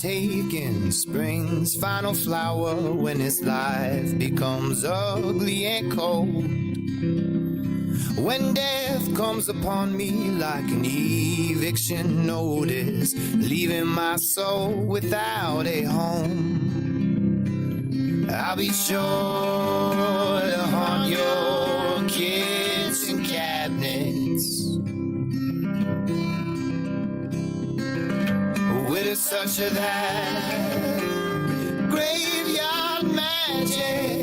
taking spring's final flower when its life becomes ugly and cold. When death comes upon me like an eviction notice, leaving my soul without a home, I'll be sure to haunt your kitchen cabinets with a such of that graveyard magic.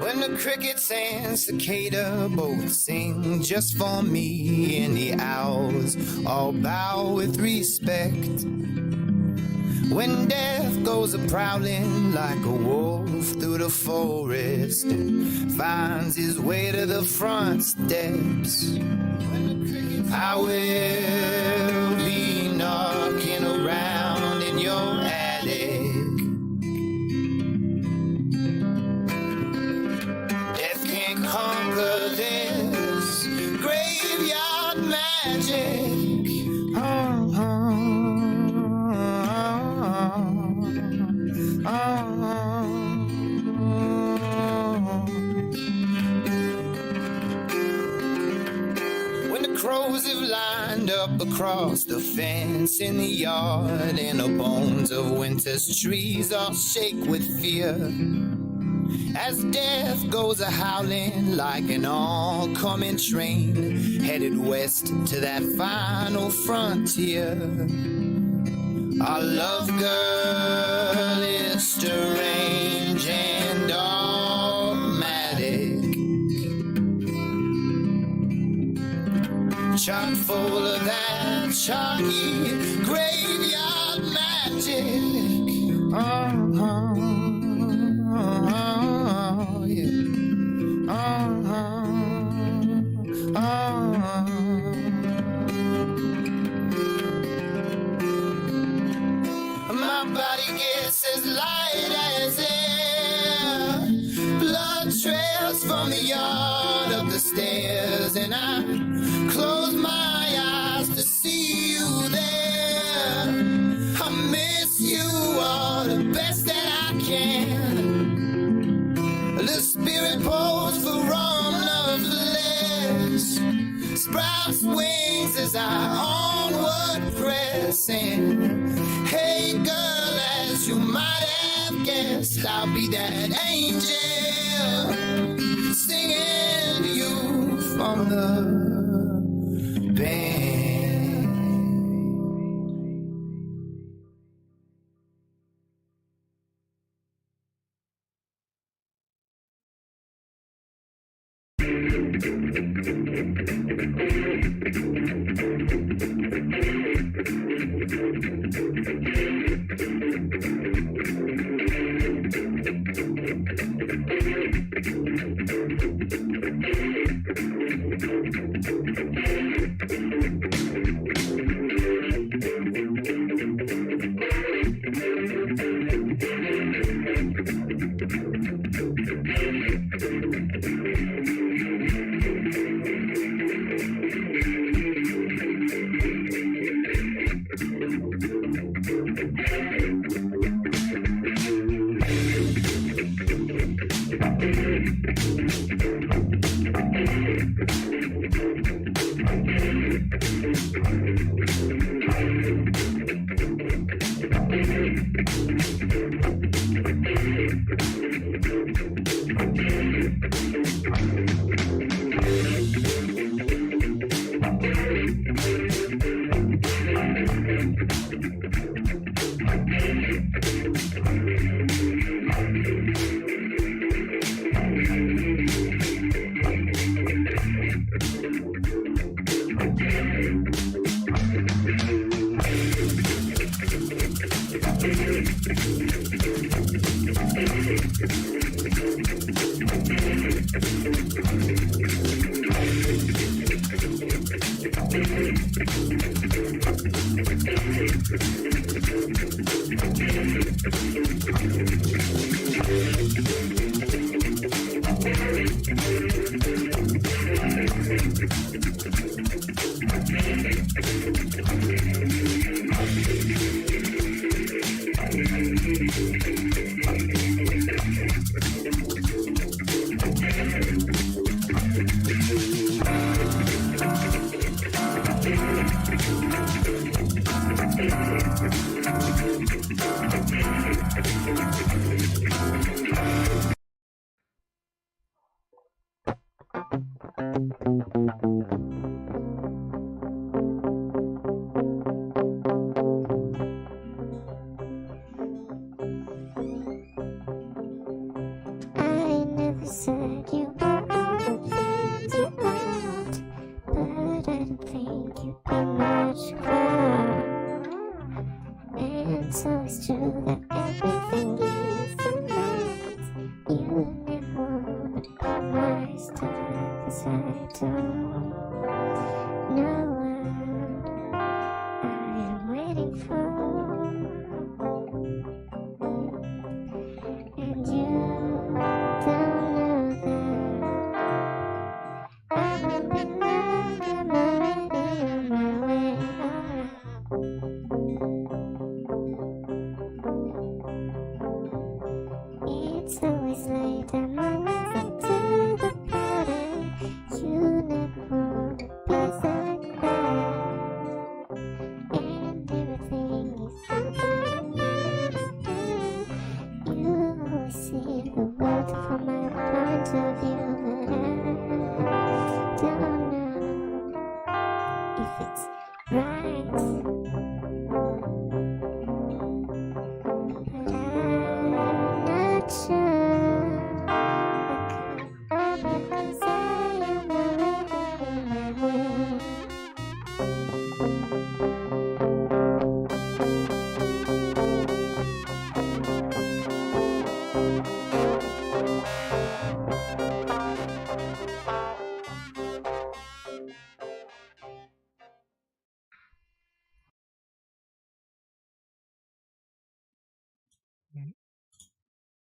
When the crickets and cicada both sing just for me, and the owls all bow with respect. When death goes a-prowling like a wolf through the forest and finds his way to the front steps, I will be knocking around in your attic. Death can't conquer this graveyard magic. Crows have lined up across the fence in the yard, and the bones of winter's trees all shake with fear as death goes a-howling like an all-coming train, headed west to that final frontier. Our love girl is strange and dogmatic, chock full of that chalky graveyard magic. Yeah. My body gets as light as air, blood trails from the yard up the stairs, and I close my eyes to see you there. I miss you all the best that I can. The spirit pulls for rum loveless, sprouts wings as I onward press. And hey girl, as you might have guessed, I'll be that angel singing to you from the band.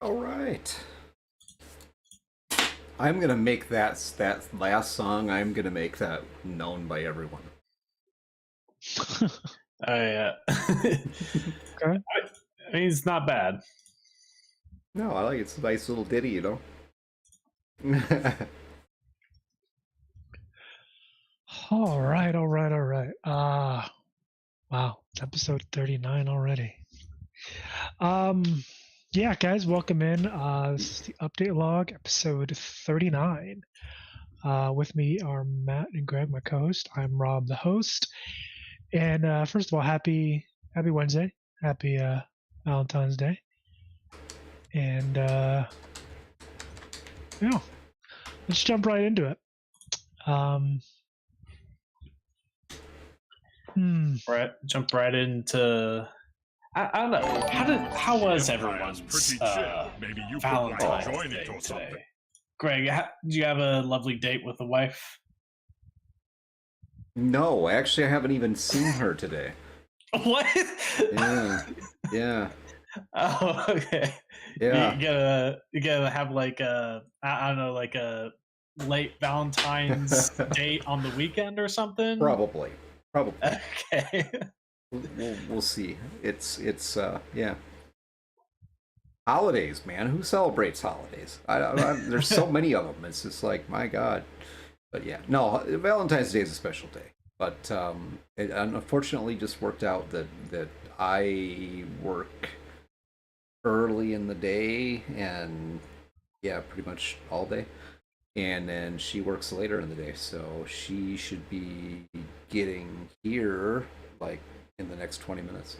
All right. I'm gonna make that last song. I'm gonna make that known by everyone. Yeah. Okay. I mean, it's not bad. No, I like it. It's a nice little ditty, you know. All right. Wow, it's episode 39 already. Yeah, guys, welcome in. This is the update log, episode 39. With me are Matt and Greg, my co-host. I'm Rob, the host. And first of all, happy Wednesday, happy Valentine's Day. And yeah, let's jump right into it. Right, jump right into. I don't know. How was everyone's Valentine's Day today? Greg, did you have a lovely date with the wife? No, actually, I haven't even seen her today. What? Yeah. Oh, okay. Yeah. You gotta have like I don't know, like a late Valentine's date on the weekend or something. Probably. Okay. We'll see. It's yeah. Holidays, man. Who celebrates holidays? There's so many of them. It's just like, my God. But yeah, no. Valentine's Day is a special day. But it unfortunately just worked out that I work early in the day and yeah, pretty much all day. And then she works later in the day, so she should be getting here like in the next 20 minutes.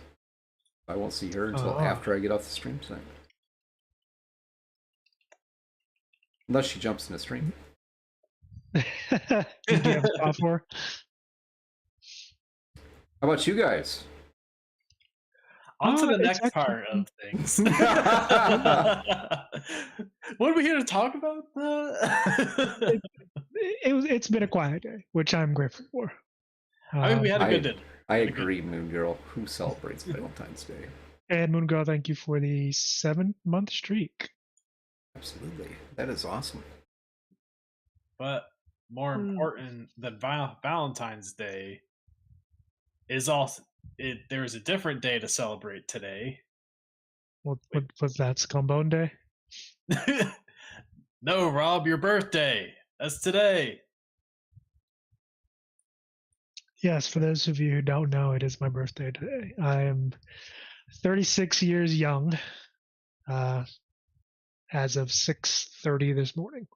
I won't see her until after I get off the stream tonight. Unless she jumps in the stream. Do you have software? How about you guys? On to the next part of things. What are we here to talk about? It's been a quiet day, which I'm grateful for. I mean, we had a I- good dinner. I agree, Moon Girl. Who celebrates Valentine's Day? And Moon Girl, thank you for the 7-month streak. Absolutely. That is awesome. But more important than Valentine's Day is also there's a different day to celebrate today. What was that? Scumbone Day? No, Rob, your birthday. That's today. Yes, for those of you who don't know, it is my birthday today. I am 36 years young, as of 6:30 this morning.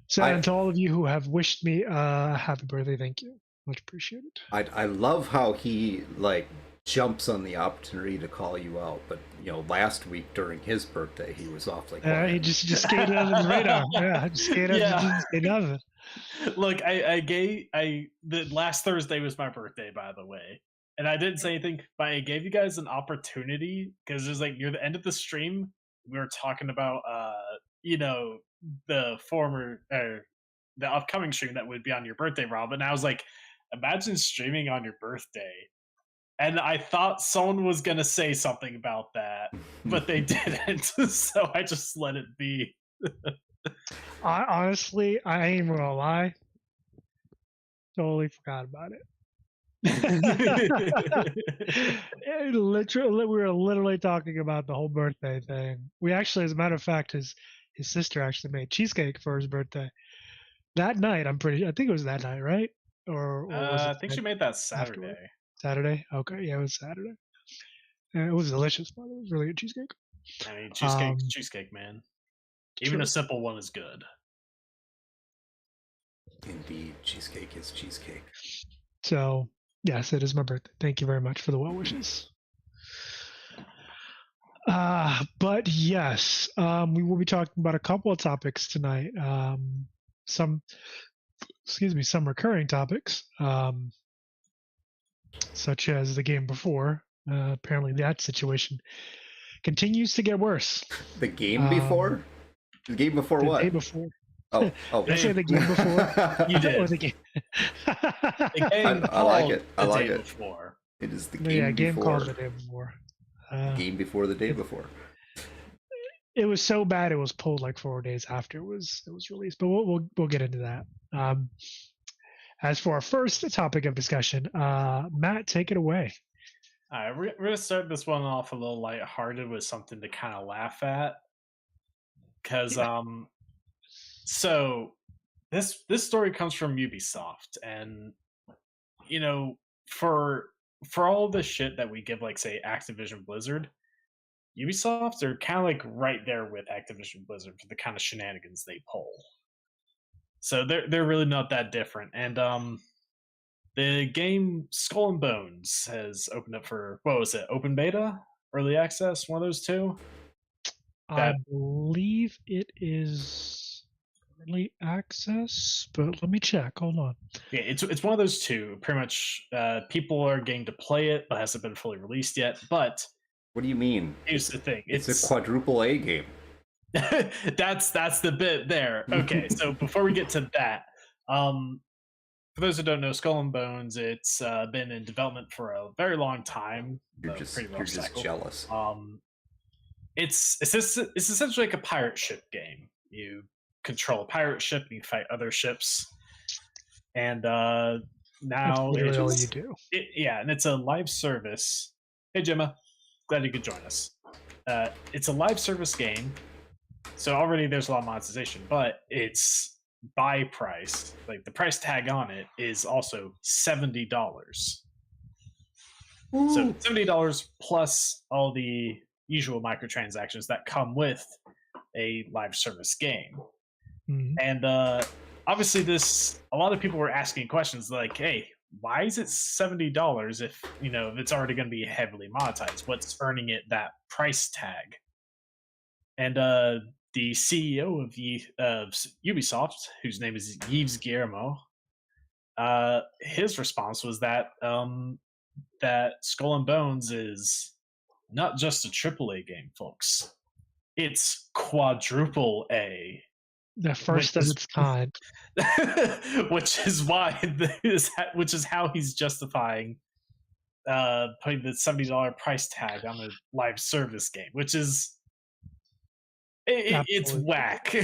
So, and to all of you who have wished me happy birthday, thank you. Much appreciated. I love how he like jumps on the opportunity to call you out, but last week during his birthday, he was off like he just skated under the radar. Yeah, just skated under the Look, the last Thursday was my birthday, by the way, and I didn't say anything, but I gave you guys an opportunity because it was like near the end of the stream, we were talking about the upcoming stream that would be on your birthday, Rob, and I was like, imagine streaming on your birthday. And I thought someone was going to say something about that, but they didn't. So I just let it be. Honestly, I ain't even gonna lie. Totally forgot about it. Literally, we were literally talking about the whole birthday thing. We actually, as a matter of fact, his sister actually made cheesecake for his birthday that night. I think it was that night, right? Or was it I think she made that Saturday. Afterward? Saturday? Okay, yeah, it was Saturday. And it was delicious, but it was really good cheesecake. I mean, cheesecake, man. Even a simple one is good. Indeed, cheesecake is cheesecake. So, yes, it is my birthday. Thank you very much for the well wishes. But yes, we will be talking about a couple of topics tonight. Some recurring topics, such as the game before. Apparently, that situation continues to get worse. The game before? The game before what? The day before. Oh. Did I say the game before? You did. Or the game. The game I like it. I like it. Before. It is the game Yeah, game before. called the day before. Game before the day before. It was so bad it was pulled like 4 days after it was released. But we'll get into that. As for our first topic of discussion, Matt, take it away. All right, we're gonna start this one off a little lighthearted with something to kind of laugh at, because so this story comes from Ubisoft, and for all the shit that we give, like say Activision Blizzard, Ubisoft are kind of like right there with Activision Blizzard for the kind of shenanigans they pull. So they're really not that different, and the game Skull and Bones has opened up for, what was it, open beta, early access, one of those two. I believe it is early access, but let me check. Hold on. Yeah, it's one of those two. Pretty much, people are getting to play it, but hasn't been fully released yet. But what do you mean? Here's the thing: it's a quadruple A game. that's the bit there. Okay, so before we get to that, for those who don't know, Skull and Bones, it's been in development for a very long time. You're just jealous. It's essentially like a pirate ship game. You control a pirate ship, you fight other ships, and now that's all you do. And it's a live service. Hey Gemma, glad you could join us. It's a live service game, so already there's a lot of monetization, but it's buy price, like the price tag on it is also $70. So $70 plus all the usual microtransactions that come with a live service game. Mm-hmm. And obviously a lot of people were asking questions like, hey, why is it $70 if it's already going to be heavily monetized? What's earning it that price tag? And the CEO of Ubisoft, whose name is Yves Guillemot, his response was that that Skull and Bones is not just a AAA game, folks. It's quadruple A. The first of its kind. Which is which is how he's justifying putting the $70 price tag on a live service game, which is it's whack.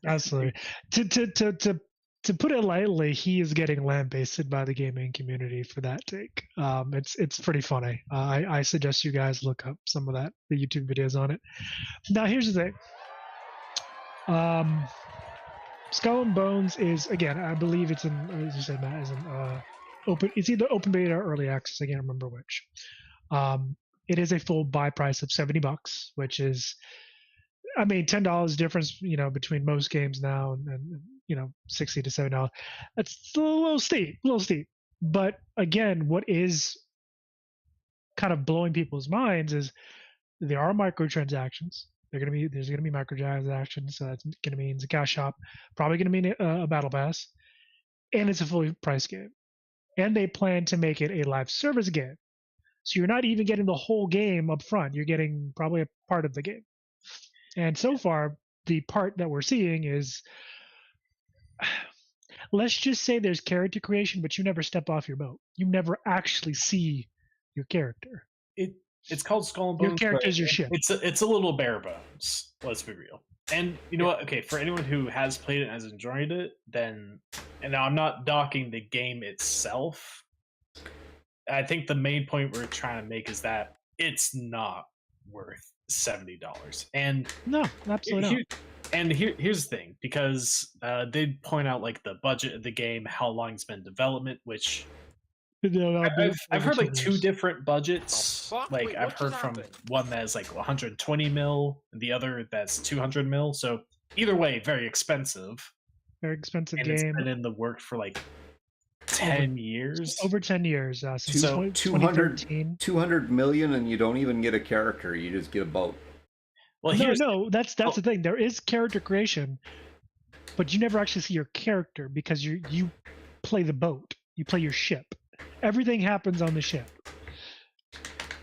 Absolutely. To put it lightly, he is getting lambasted by the gaming community for that take. It's pretty funny. I suggest you guys look up some of the YouTube videos on it. Now here's the thing. Skull and Bones is, again, I believe it's in, as you said, Matt, is in open. It's either open beta or early access. I can't remember which. It is a full buy price of $70, which is, I mean, $10 difference, between most games now and $60 to $70. That's a little steep, But again, what is kind of blowing people's minds is there are microtransactions. There's gonna be microtransactions. It's gonna mean a cash shop, probably gonna mean a battle pass, and it's a fully priced game. And they plan to make it a live service game, so you're not even getting the whole game up front. You're getting probably a part of the game. And so far, the part that we're seeing is, let's just say there's character creation, but you never step off your boat. You never actually see your character. It's called Skull and Bones. Your character's your ship. It's a little bare bones. Let's be real. And you know what? Okay, for anyone who has played it and has enjoyed it, then, and now I'm not docking the game itself. I think the main point we're trying to make is that it's not worth $70. And no, absolutely not. And here's the thing, because they point out like the budget of the game, how long it's been in development, which I've heard like two different budgets. Like I've heard from one that's like 120 mil, and the other that's 200 mil. So either way, very expensive. Very expensive game. It's been in the work for like 10 years. Over 10 years. Since so 200 million, and you don't even get a character. You just get a boat. Well, no, that's the thing. There is character creation, but you never actually see your character because you play the boat. You play your ship. Everything happens on the ship.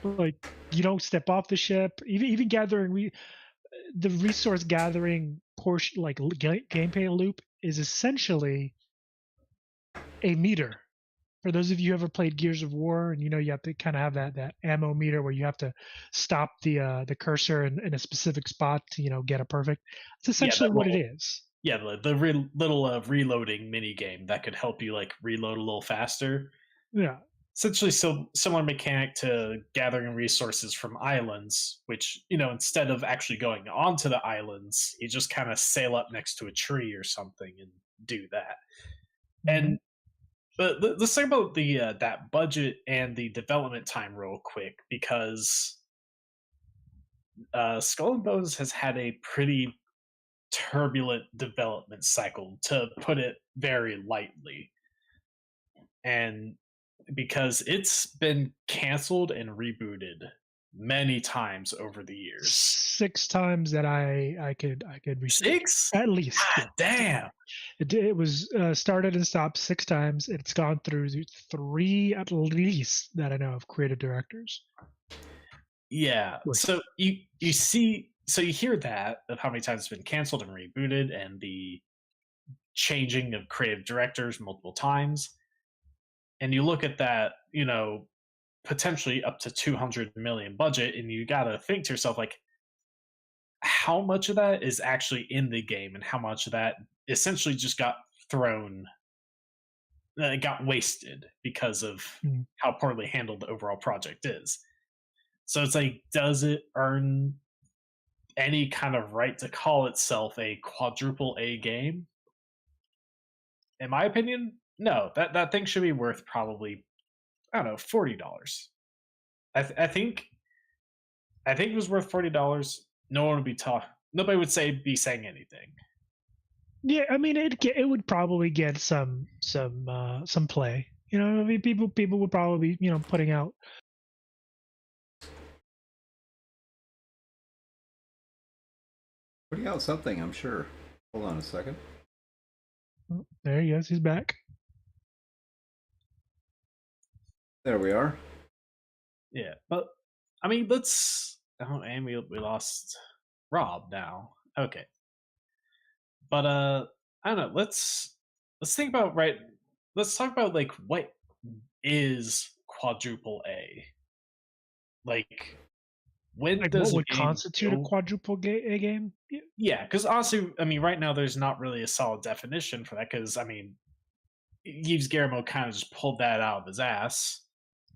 Like, you don't step off the ship. Even gathering the resource gathering portion, like gameplay loop, is essentially a meter. For those of you who ever played Gears of War, and you have to kind of have that ammo meter where you have to stop the cursor in a specific spot to get a perfect. It's essentially what it is. Yeah, the little reloading mini game that could help you like reload a little faster. Yeah, essentially similar mechanic to gathering resources from islands, which instead of actually going onto the islands, you just kind of sail up next to a tree or something and do that. And but let's talk about the that budget and the development time real quick, because Skull and Bones has had a pretty turbulent development cycle, to put it very lightly. And because it's been canceled and rebooted many times over the years. 6 times that I could research. 6 at least. God, damn. It was started and stopped 6 times. It's gone through 3 at least that I know of creative directors. Yeah. So you see, so you hear that of how many times it's been canceled and rebooted, and the changing of creative directors multiple times. And you look at that, potentially up to 200 million budget, and you got to think to yourself, like, how much of that is actually in the game, and how much of that essentially just got thrown, got wasted because of how poorly handled the overall project is. So it's like, does it earn any kind of right to call itself a quadruple A game? In my opinion, no. That thing should be worth probably, I don't know, $40. I think it was worth $40. No one would be nobody would be saying anything. Yeah, I mean, it would probably get some play. I mean, people would probably be putting out. Putting out something, I'm sure. Hold on a second. Oh, there he is. He's back. There we are. Yeah, but I mean, let's. Oh, and we lost Rob now. Okay. But I don't know. Let's think about Let's talk about like what is quadruple A. Like, when Like, what does a would game constitute a go? quadruple a game? Yeah, because honestly, I mean, right now there's not really a solid definition for that. Because I mean, Yves Guillermo kind of just pulled that out of his ass.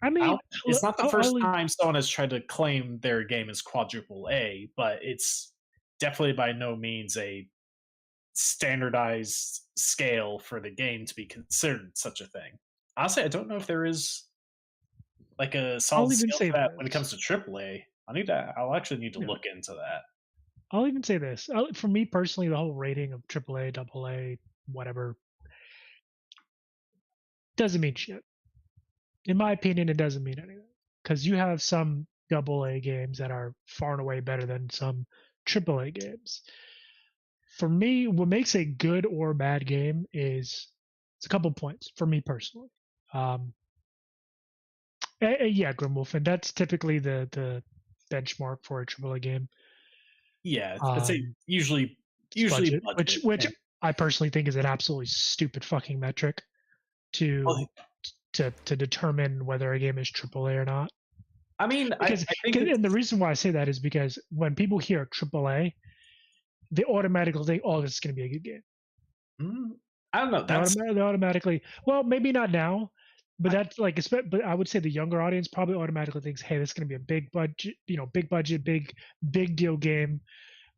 I I mean, don't, it's not the first I'll time someone has tried to claim their game is quadruple A, but it's definitely by no means a standardized scale for the game to be considered such a thing. Honestly, I don't know if there is like a solid even scale say for that when it this. comes to AAA. I'll actually need to Yeah. look into that. I'll even say this. For me personally, the whole rating of AAA, AA, whatever, doesn't mean shit. In my opinion, it doesn't mean anything. Because you have some AA games that are far and away better than some AAA games. For me, what makes a good or bad game is it's a couple points for me personally. Yeah, Grimwolf, and that's typically the benchmark for a AAA game. Yeah, I'd say usually Budget, budget. which And, I personally think is an absolutely stupid fucking metric well, to determine whether a game is AAA or not. I mean, Because I think and the reason why I say that is because when people hear AAA, they automatically think, "Oh, this is going to be a good game." I don't know. They automatically, well, maybe not now, but that's like, but I would say the younger audience probably automatically thinks, "Hey, this is going to be a big budget, big budget, big deal game,"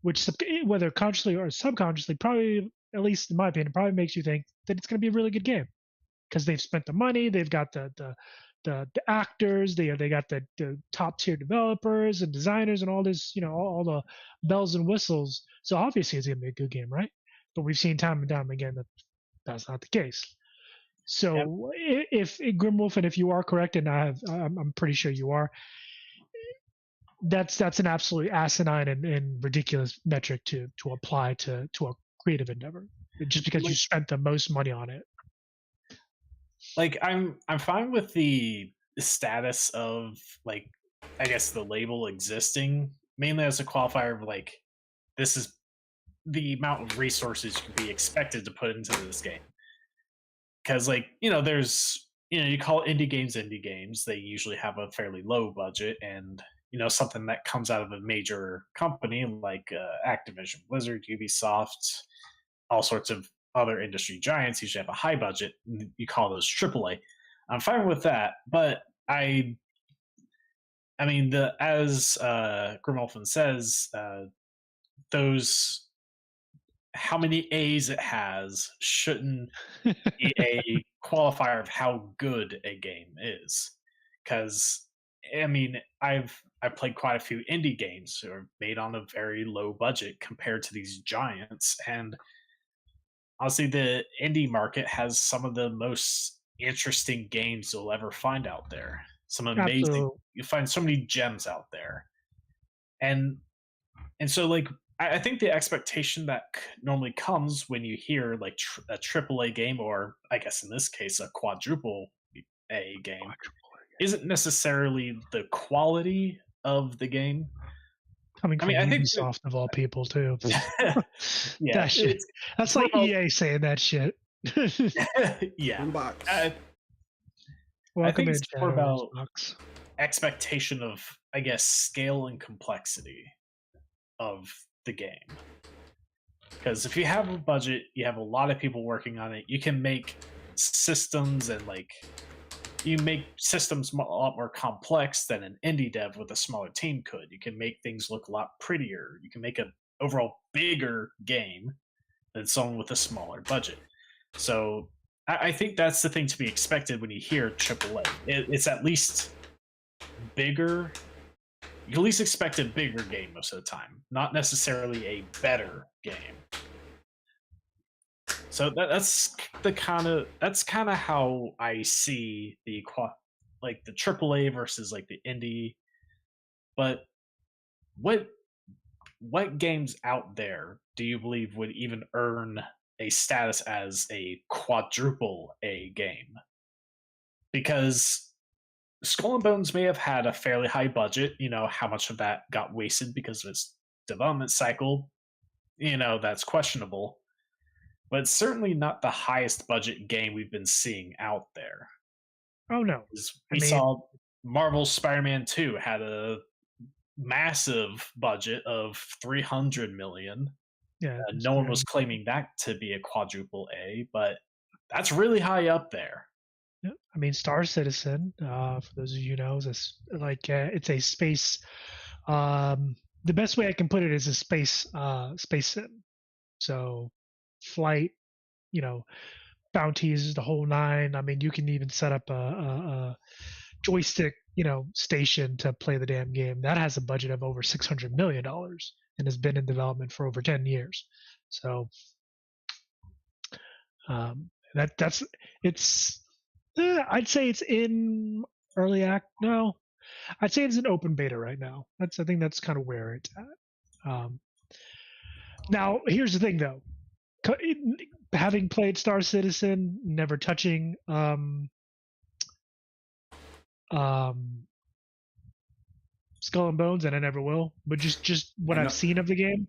which whether consciously or subconsciously, probably, at least in my opinion, probably makes you think that it's going to be a really good game because they've spent the money, they've got the actors, they got the top tier developers and designers and all this, all the bells and whistles. So obviously it's gonna be a good game, right? But we've seen time and time again that that's not the case. Yeah, So if Grimwolf, and if you are correct, and I'm pretty sure you are, that's an absolutely asinine and ridiculous metric to apply to a creative endeavor, just because you spent the most money on it. like I'm fine with the status of, like, I guess the label existing mainly as a qualifier of like, this is the amount of resources you can be expected to put into this game. Because like, there's, you call indie games, they usually have a fairly low budget, and something that comes out of a major company like Activision Blizzard, Ubisoft, all sorts of other industry giants usually have a high budget. You call those AAA. I'm fine with that, but I mean, as Grimolfin says, those, how many A's it has shouldn't be a qualifier of how good a game is. Because I mean, I've played quite a few indie games that are made on a very low budget compared to these giants, and honestly, the indie market has some of the most interesting games you'll ever find out there. Some amazing, Absolutely. you find so many gems out there, and so like I think the expectation that normally comes when you hear like a AAA game, or I guess in this case a quadruple A game, isn't necessarily the quality of the game. Coming I from mean, I think Ubisoft of all people too. yeah, That shit. That's like EA saying that shit. yeah. Boombox. I Welcome think in, it's more Shadow about Xbox. expectation of, I guess, scale and complexity of the game. Because if you have a budget, you have a lot of people working on it, you can make systems, and like, you make systems a lot more complex than an indie dev with a smaller team could. You can make things look a lot prettier. You can make an overall bigger game than someone with a smaller budget. So I think that's the thing to be expected when you hear AAA. It's at least bigger. You at least expect a bigger game most of the time, not necessarily a better game. So that's kind of how I see the like the AAA versus like the indie. But what games out there do you believe would even earn a status as a quadruple A game? Because Skull and Bones may have had a fairly high budget. How much of that got wasted because of its development cycle? That's questionable. but it's certainly not the highest budget game we've been seeing out there. Oh no, We saw Marvel Spider-Man 2 had a massive budget of 300 million. yeah. No one was claiming that to be a quadruple A, but that's really high up there. Yeah, I mean, Star Citizen, for those of you who know, is it's a space. The best way I can put it is a space sim. So, flight, bounties, the whole nine. I mean, you can even set up a joystick, station to play the damn game. That has a budget of over $600 million and has been in development for over 10 years. So, it's. I'd say it's in early act. No, I'd say it's in open beta right now. I think that's kind of where it's at. Now, here's the thing, though. Having played Star Citizen, never touching Skull and Bones, and I never will. But just what I've seen of the game,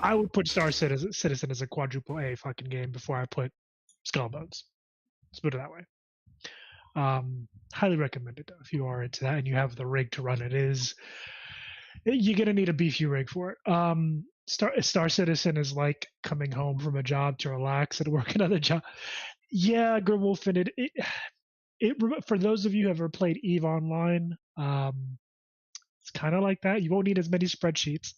I would put Star Citizen as a quadruple A fucking game before I put Skull and Bones. Let's put it that way. Highly recommended though, if you are into that and you have the rig to run it. You're gonna need a beefy rig for it. Star Citizen is like coming home from a job to relax and work another job. Yeah, Grimwolf, and it for those of you who have ever played EVE Online, it's kind of like that. You won't need as many spreadsheets,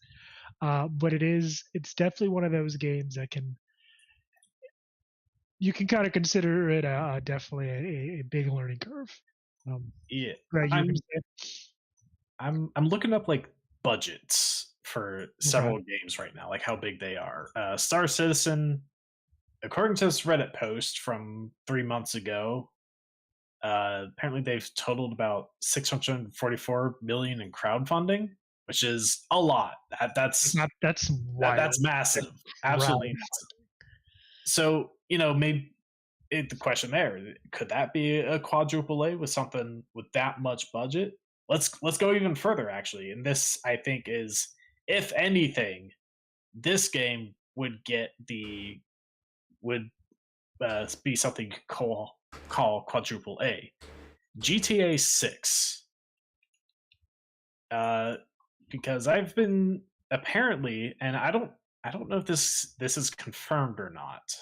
but it's definitely one of those games that you can kind of consider it definitely a big learning curve. Yeah, Greg, I'm looking up like budgets for several games right now, like how big they are. Star Citizen, according to this Reddit post from 3 months ago, apparently they've totaled about 644 million in crowdfunding, which is a lot. That's wild. That's massive. That's absolutely massive. So, maybe the question there, could that be a quadruple A with something with that much budget? Let's go even further, actually. And this, I think, is, if anything, this game would be something you could call quadruple A. GTA 6. Because I've been apparently, and I don't know if this is confirmed or not,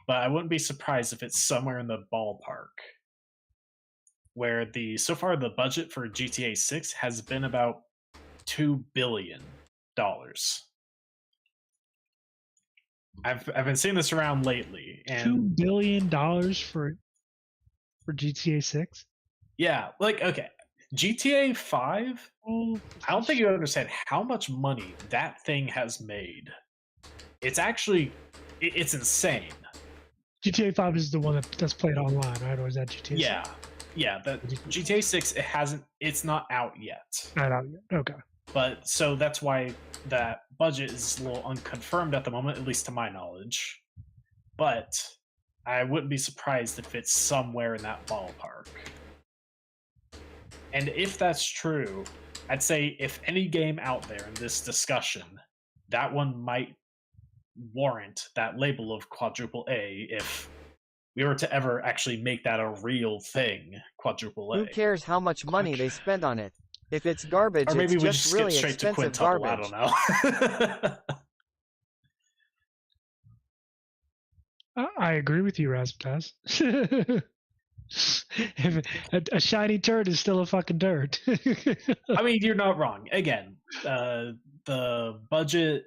but I wouldn't be surprised if it's somewhere in the ballpark where so far the budget for GTA 6 has been about $2 billion. I've been seeing this around lately, and $2 billion for GTA 6. Yeah, okay. GTA 5, I don't think you understand how much money that thing has made. It's actually, it's insane. GTA 5 is the one that's played online, right? Or is that GTA 6? Yeah. The GTA 6, it's not out yet. Not out yet, okay. But, so that's why that budget is a little unconfirmed at the moment, at least to my knowledge. But I wouldn't be surprised if it's somewhere in that ballpark. And if that's true, I'd say if any game out there in this discussion, that one might warrant that label of quadruple A if we were to ever actually make that a real thing, quadruple A. Who cares how much money they spend on it? If it's garbage, or maybe it's we just really get straight expensive to garbage. I don't know. I agree with you, Razzmatazz. A shiny turd is still a fucking turd. I mean, you're not wrong. Again, the budget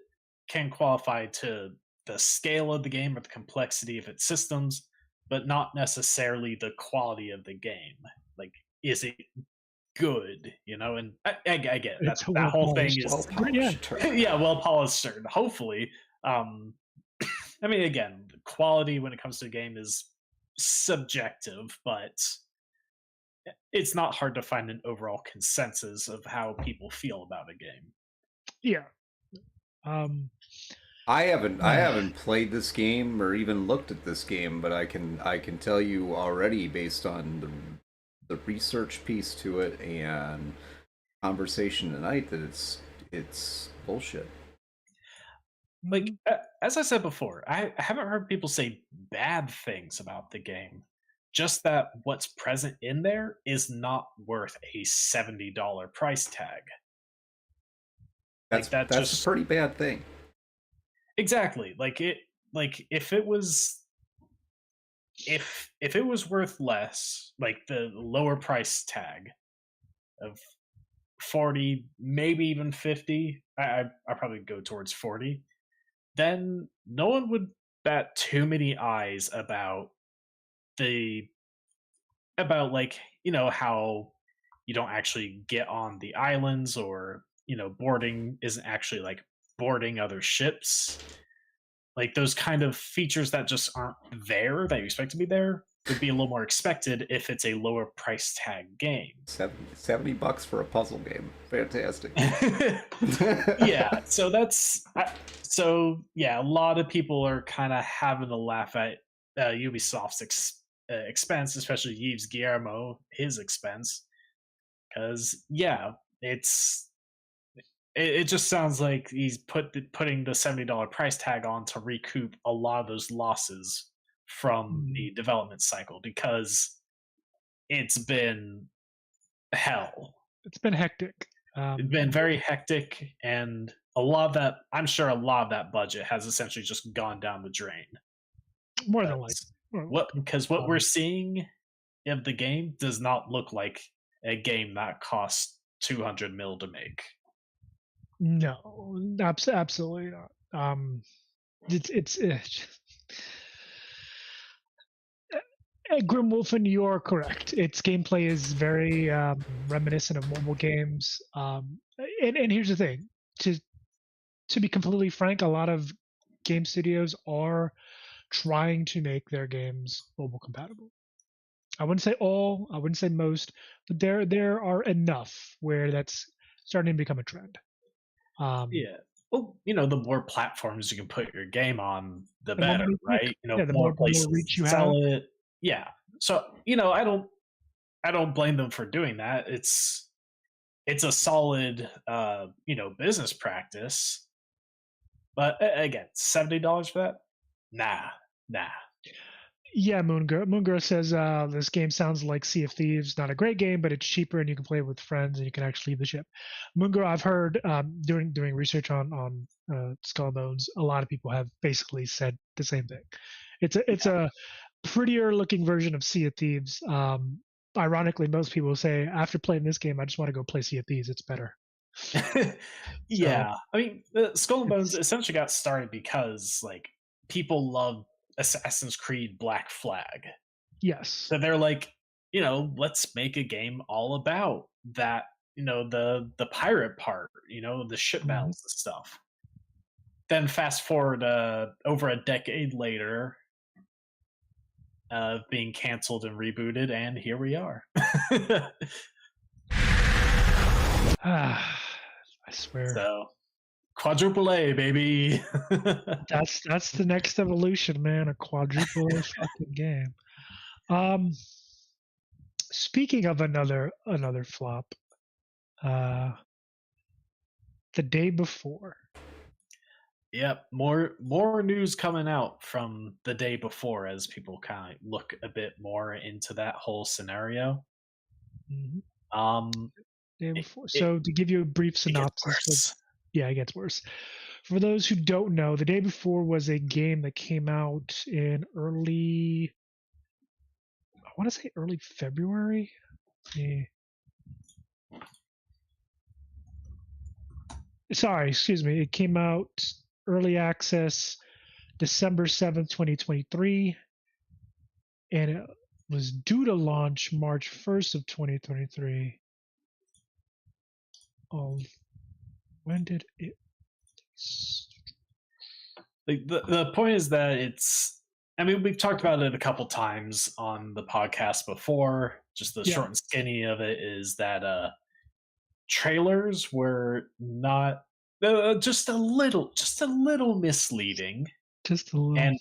can qualify to the scale of the game or the complexity of its systems, but not necessarily the quality of the game. Like, is it good? And I get it. That whole thing is well polished turd. Hopefully, I mean, again, the quality when it comes to a game is subjective, but it's not hard to find an overall consensus of how people feel about a game. Yeah. I haven't played this game or even looked at this game, but I can tell you already based on the research piece to it and conversation tonight that it's bullshit. like as I said before, I haven't heard people say bad things about the game. Just that what's present in there is not worth a $70 price tag. Like that That's a just pretty bad thing. exactly like if it was if it was worth less, like the lower price tag of 40, maybe even 50, I probably go towards 40, then no one would bat too many eyes the about like, how you don't actually get on the islands, or boarding isn't actually like boarding other ships. Like those kind of features that just aren't there that you expect to be there would be a little more expected if it's a lower price tag game. $70 for a puzzle game. Fantastic. Yeah, so yeah, a lot of people are kind of having a laugh at Ubisoft's expense, especially Yves Guillermo, his expense, because yeah, it just sounds like he's putting the $70 price tag on to recoup a lot of those losses from the development cycle, because it's been hell. It's been hectic. It's been very hectic, and I'm sure a lot of that budget has essentially just gone down the drain. More than likely. Because what we're seeing of the game does not look like a game that costs 200 mil to make. No, absolutely not. It's Grimwolfen, you're correct. Its gameplay is very reminiscent of mobile games. And here's the thing: to be completely frank, a lot of game studios are trying to make their games mobile compatible. I wouldn't say all, I wouldn't say most, but there are enough where that's starting to become a trend. Yeah. Well, the more platforms you can put your game on, the better, more right? the more more places reach you to sell have. it. Yeah. So, I don't blame them for doing that. It's a solid business practice. But again, $70 for that? Nah. Yeah, Moongirl says this game sounds like Sea of Thieves. Not a great game, but it's cheaper and you can play it with friends and you can actually leave the ship. Moongirl, I've heard doing research on Skull and Bones, a lot of people have basically said the same thing. It's a prettier looking version of Sea of Thieves. Ironically, most people say after playing this game, I just want to go play Sea of Thieves. It's better. Yeah, I mean, Skull and Bones essentially got started because like people love Assassin's Creed Black Flag. Yes. So they're like, let's make a game all about that, the pirate part, the ship battles and stuff. Then fast forward over a decade later, being canceled and rebooted, and here we are. I swear. So quadruple A, baby. That's the next evolution, man. A quadruple A fucking game. Speaking of another flop, the day before. Yep, more news coming out from the day before as people kind of look a bit more into that whole scenario. Day before. So to give you a brief synopsis, it gets worse. For those who don't know, the day before was a game that came out in early February. Sorry, excuse me. It came out early access December 7th, 2023, and it was due to launch March 1st of 2023. When did it? Like the point is that we've talked about it a couple times on the podcast before. Just the short and skinny of it is that trailers were not just a little misleading. Just a little. And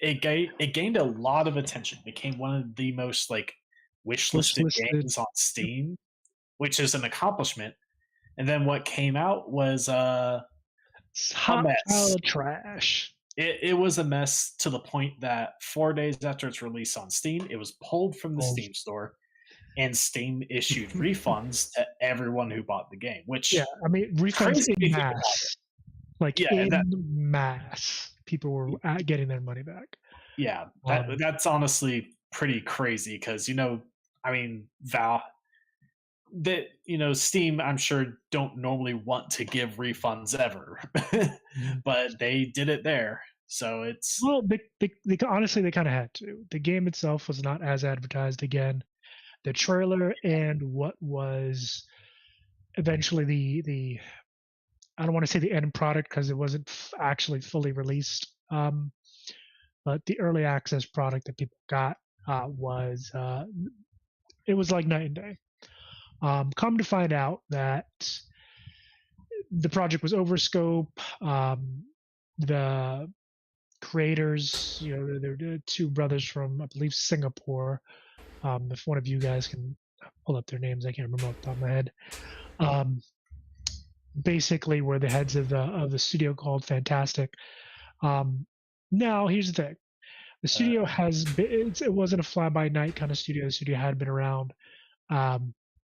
it gained a lot of attention. It became one of the most like wishlisted games on Steam, which is an accomplishment. And then what came out was It's hot mess. pile of trash. It was a mess to the point that 4 days after its release on Steam, it was pulled from the Oh. Steam store, and Steam issued refunds to everyone who bought the game. Which Yeah, I mean refunds crazy to in think about mass. Like Yeah, in that- mass, people were getting their money back. yeah, Um, that's honestly pretty crazy because I mean, Steam, I'm sure don't normally want to give refunds ever, but they did it there. So it's well, they honestly they kind of had to. The game itself was not as advertised. Again, the trailer and what was eventually the I don't want to say the end product because it wasn't actually fully released. But the early access product that people got was it was like night and day. Come to find out that the project was over scope. The creators, they're two brothers from I believe Singapore. If one of you guys can pull up their names, I can't remember off the top of my head. Basically, were the heads of the studio called Fantastic. Now, here's the thing: the studio has been, it wasn't a fly by night kind of studio. The studio had been around, I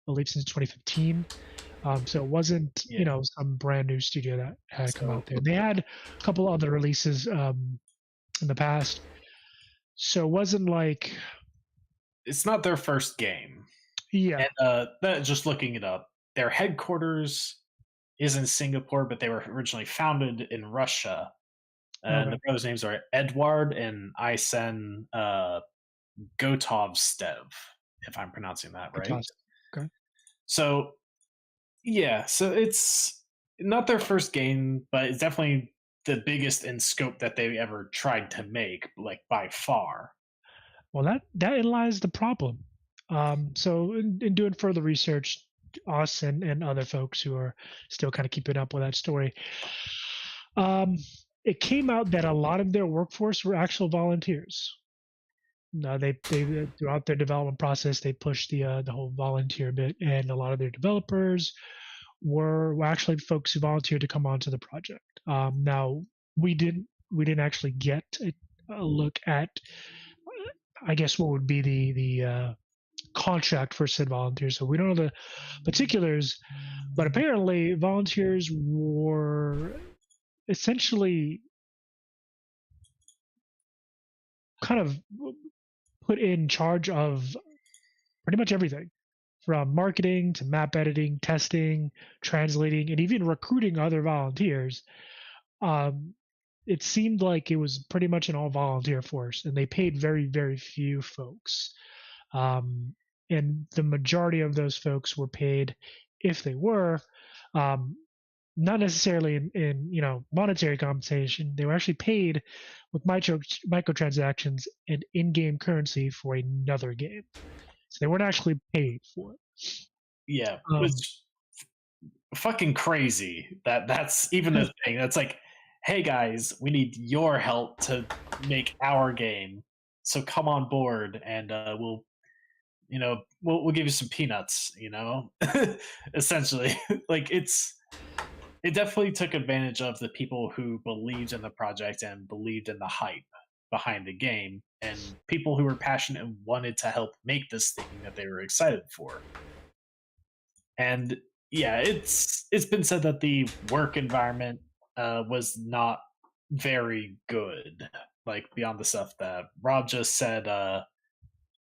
believe, since 2015. So it wasn't some brand new studio that had come out there. They had a couple other releases in the past, so it wasn't like it's not their first game. Yeah, and just looking it up, their headquarters is in Singapore, but they were originally founded in Russia. And the brothers' names are Edward and Isen Gotovstev, if I'm pronouncing that right. Okay. So, yeah, so it's not their first game, but it's definitely the biggest in scope that they ever tried to make, like by far. Well, that lies the problem. So in doing further research, us and other folks who are still kind of keeping up with that story, it came out that a lot of their workforce were actual volunteers. They throughout their development process they pushed the whole volunteer bit, and a lot of their developers were actually folks who volunteered to come onto the project. Now we didn't actually get a look at, I guess, what would be the contract for said volunteers. So we don't know the particulars, but apparently volunteers were essentially kind of put in charge of pretty much everything, from marketing to map editing, testing, translating, and even recruiting other volunteers. It seemed like it was pretty much an all volunteer force, and they paid very, very few folks. And the majority of those folks were paid, if they were, not necessarily in monetary compensation. They were actually paid with microtransactions and in-game currency for another game. So they weren't actually paid for it. Yeah, it's fucking crazy that's even a thing. That's like, hey guys, we need your help to make our game, so come on board and we'll give you some peanuts, essentially. Like it definitely took advantage of the people who believed in the project and believed in the hype behind the game, and people who were passionate and wanted to help make this thing that they were excited for. And yeah, it's been said that the work environment was not very good, like beyond the stuff that Rob just said.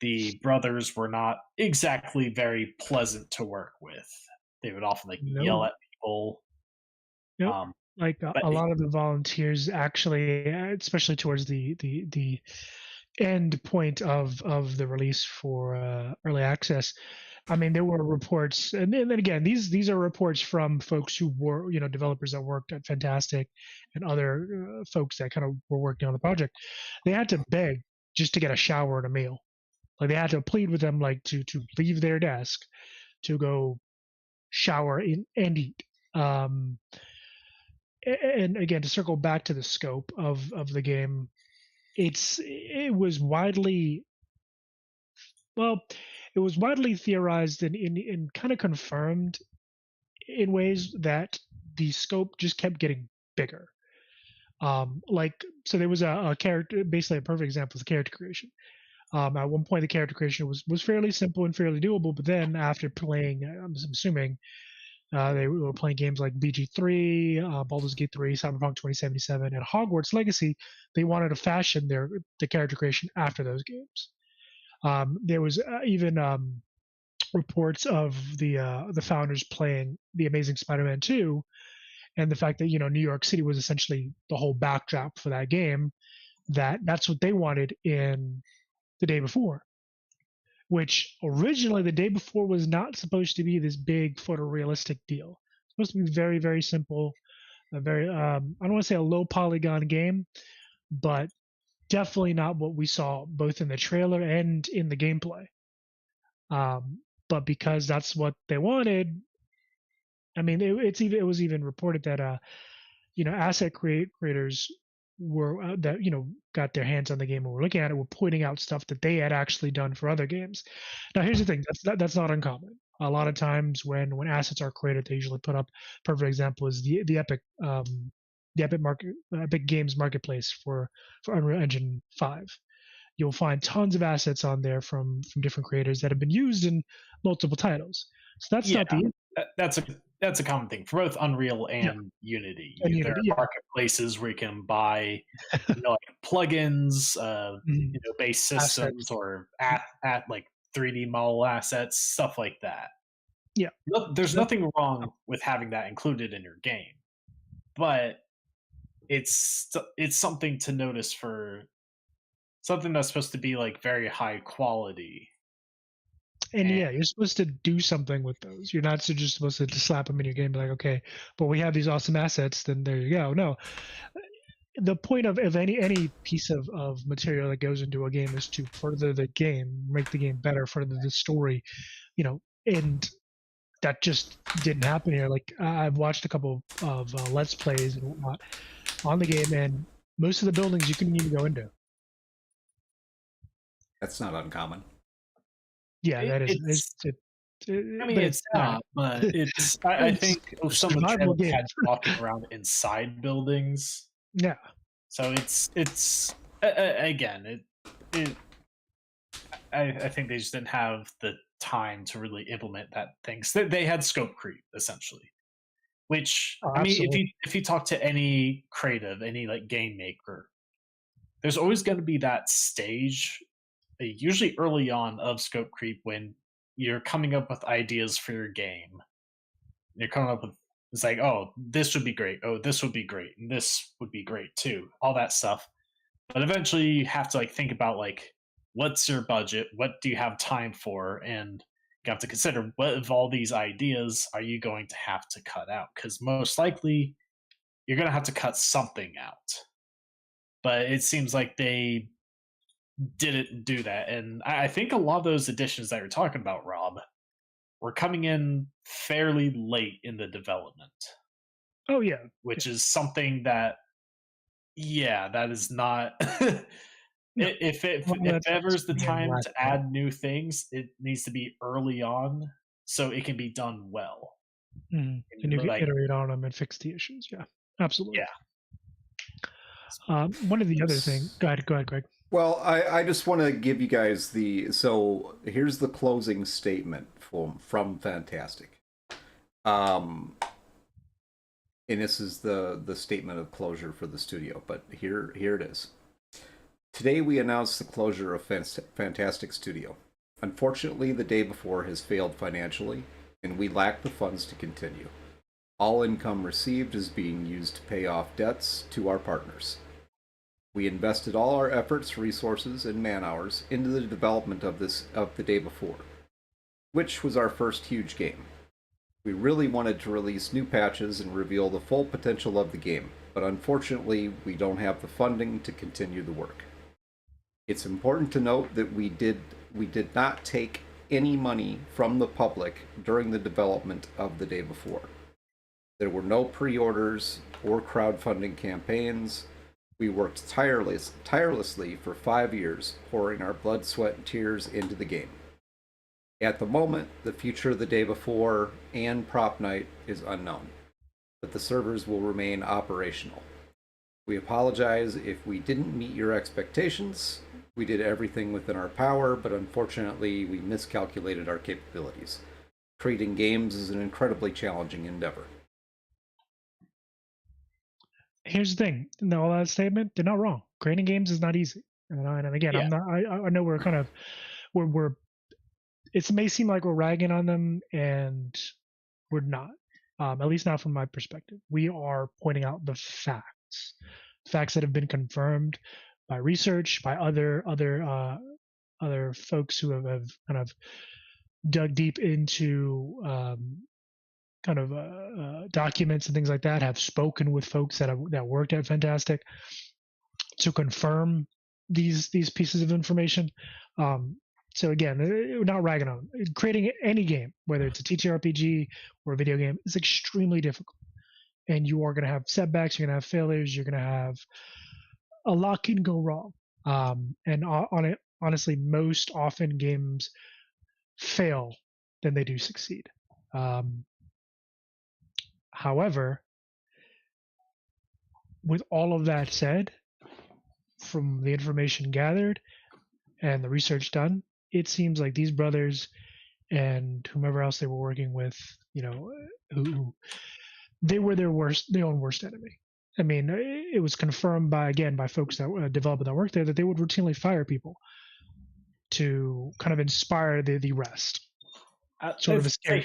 The brothers were not exactly very pleasant to work with. They would often yell at people. Yep. A lot of the volunteers actually, especially towards the end point of the release for early access, I mean, there were reports, and then again, these are reports from folks who were, developers that worked at Fantastic and other folks that kind of were working on the project. They had to beg just to get a shower and a meal. Like they had to plead with them, like to leave their desk to go shower and eat. And again, to circle back to the scope of the game, it was widely theorized and kind of confirmed in ways that the scope just kept getting bigger. So there was a character, basically a perfect example is character creation. At one point, the character creation was fairly simple and fairly doable, but then after playing, I'm assuming they were playing games like BG3, Baldur's Gate 3, Cyberpunk 2077, and Hogwarts Legacy. They wanted to fashion the character creation after those games. There was even reports of the founders playing The Amazing Spider-Man 2, and the fact that New York City was essentially the whole backdrop for that game. That's what they wanted in The Day Before, which originally The Day Before was not supposed to be this big photorealistic deal. It's supposed to be very, very simple, a very I don't want to say a low polygon game, but definitely not what we saw both in the trailer and in the gameplay. But because that's what they wanted, I mean, it was even reported that asset creators were that got their hands on the game and were looking at it were pointing out stuff that they had actually done for other games. Now, here's the thing: that's not uncommon. A lot of times when assets are created, they usually put up. Perfect example is the Epic Games Marketplace for Unreal Engine 5. You'll find tons of assets on there from different creators that have been used in multiple titles. So that's not the that's a common thing for both Unreal and Unity. There are marketplaces where you can buy like plugins, base systems, assets, or at like 3D model assets, stuff like that. Yeah, there's nothing wrong with having that included in your game, but it's something to notice for something that's supposed to be like very high quality. And you're supposed to do something with those. You're not just supposed to slap them in your game and be like, okay, but we have these awesome assets, then there you go. No. The point of any piece of material that goes into a game is to further the game, make the game better, further the story, and that just didn't happen here. Like I've watched a couple of Let's Plays and whatnot on the game, and most of the buildings you couldn't even go into. That's not uncommon. Yeah, that is. It's not, but it's. I think some of the trends had walking around inside buildings. Yeah. So it's again. I think they just didn't have the time to really implement that thing. So they had scope creep essentially, which I mean, if you talk to any creative, any like game maker, there's always going to be that stage. Usually early on of scope creep when you're coming up with ideas for your game. You're coming up with it's like, oh, this would be great. Oh, this would be great. And this would be great too. All that stuff. But eventually you have to like think about like what's your budget? What do you have time for? And you have to consider what of all these ideas are you going to have to cut out? Because most likely you're going to have to cut something out. But it seems like they didn't do that, and I think a lot of those additions that you're talking about, Rob, were coming in fairly late in the development. Oh yeah, which is something that, that is not. If ever's the time to add new things, it needs to be early on so it can be done well. And you can iterate on them and fix the issues. Yeah, absolutely. Yeah. One of the other things. Go ahead, Greg. Well, I just want to give you guys so here's the closing statement from Fantastic. And this is the statement of closure for the studio, but here it is. Today we announced the closure of Fantastic Studio. Unfortunately, The Day Before has failed financially, and we lack the funds to continue. All income received is being used to pay off debts to our partners. We invested all our efforts, resources, and man-hours into the development of The Day Before, which was our first huge game. We really wanted to release new patches and reveal the full potential of the game, but unfortunately, we don't have the funding to continue the work. It's important to note that we did not take any money from the public during the development of The Day Before. There were no pre-orders or crowdfunding campaigns. We worked tirelessly for 5 years, pouring our blood, sweat, and tears into the game. At the moment, the future of The Day Before and Prop Night is unknown. but the servers will remain operational. We apologize if we didn't meet your expectations. We did everything within our power, but unfortunately, we miscalculated our capabilities. Creating games is an incredibly challenging endeavor. Here's the thing: in all that statement, they're not wrong. Creating games is not easy. And again, Yeah. I'm not. I know we're kind of we're. It may seem like we're ragging on them, and we're not. At least not from my perspective. We are pointing out the facts that have been confirmed by research, by other folks who have kind of dug deep into documents and things like that, have spoken with folks that worked at Fantastic to confirm these pieces of information. So again, we're not ragging on them. Creating any game, whether it's a TTRPG or a video game, is extremely difficult. And you are going to have setbacks, you're going to have failures, you're going to have a lot can go wrong. And on it, honestly, most often games fail than they do succeed. However, with all of that said, from the information gathered and the research done, it seems like these brothers and whomever else they were working with, who they were their own worst enemy. I mean, it was confirmed by folks that developed that work there that they would routinely fire people to kind of inspire the rest. Sort of a scare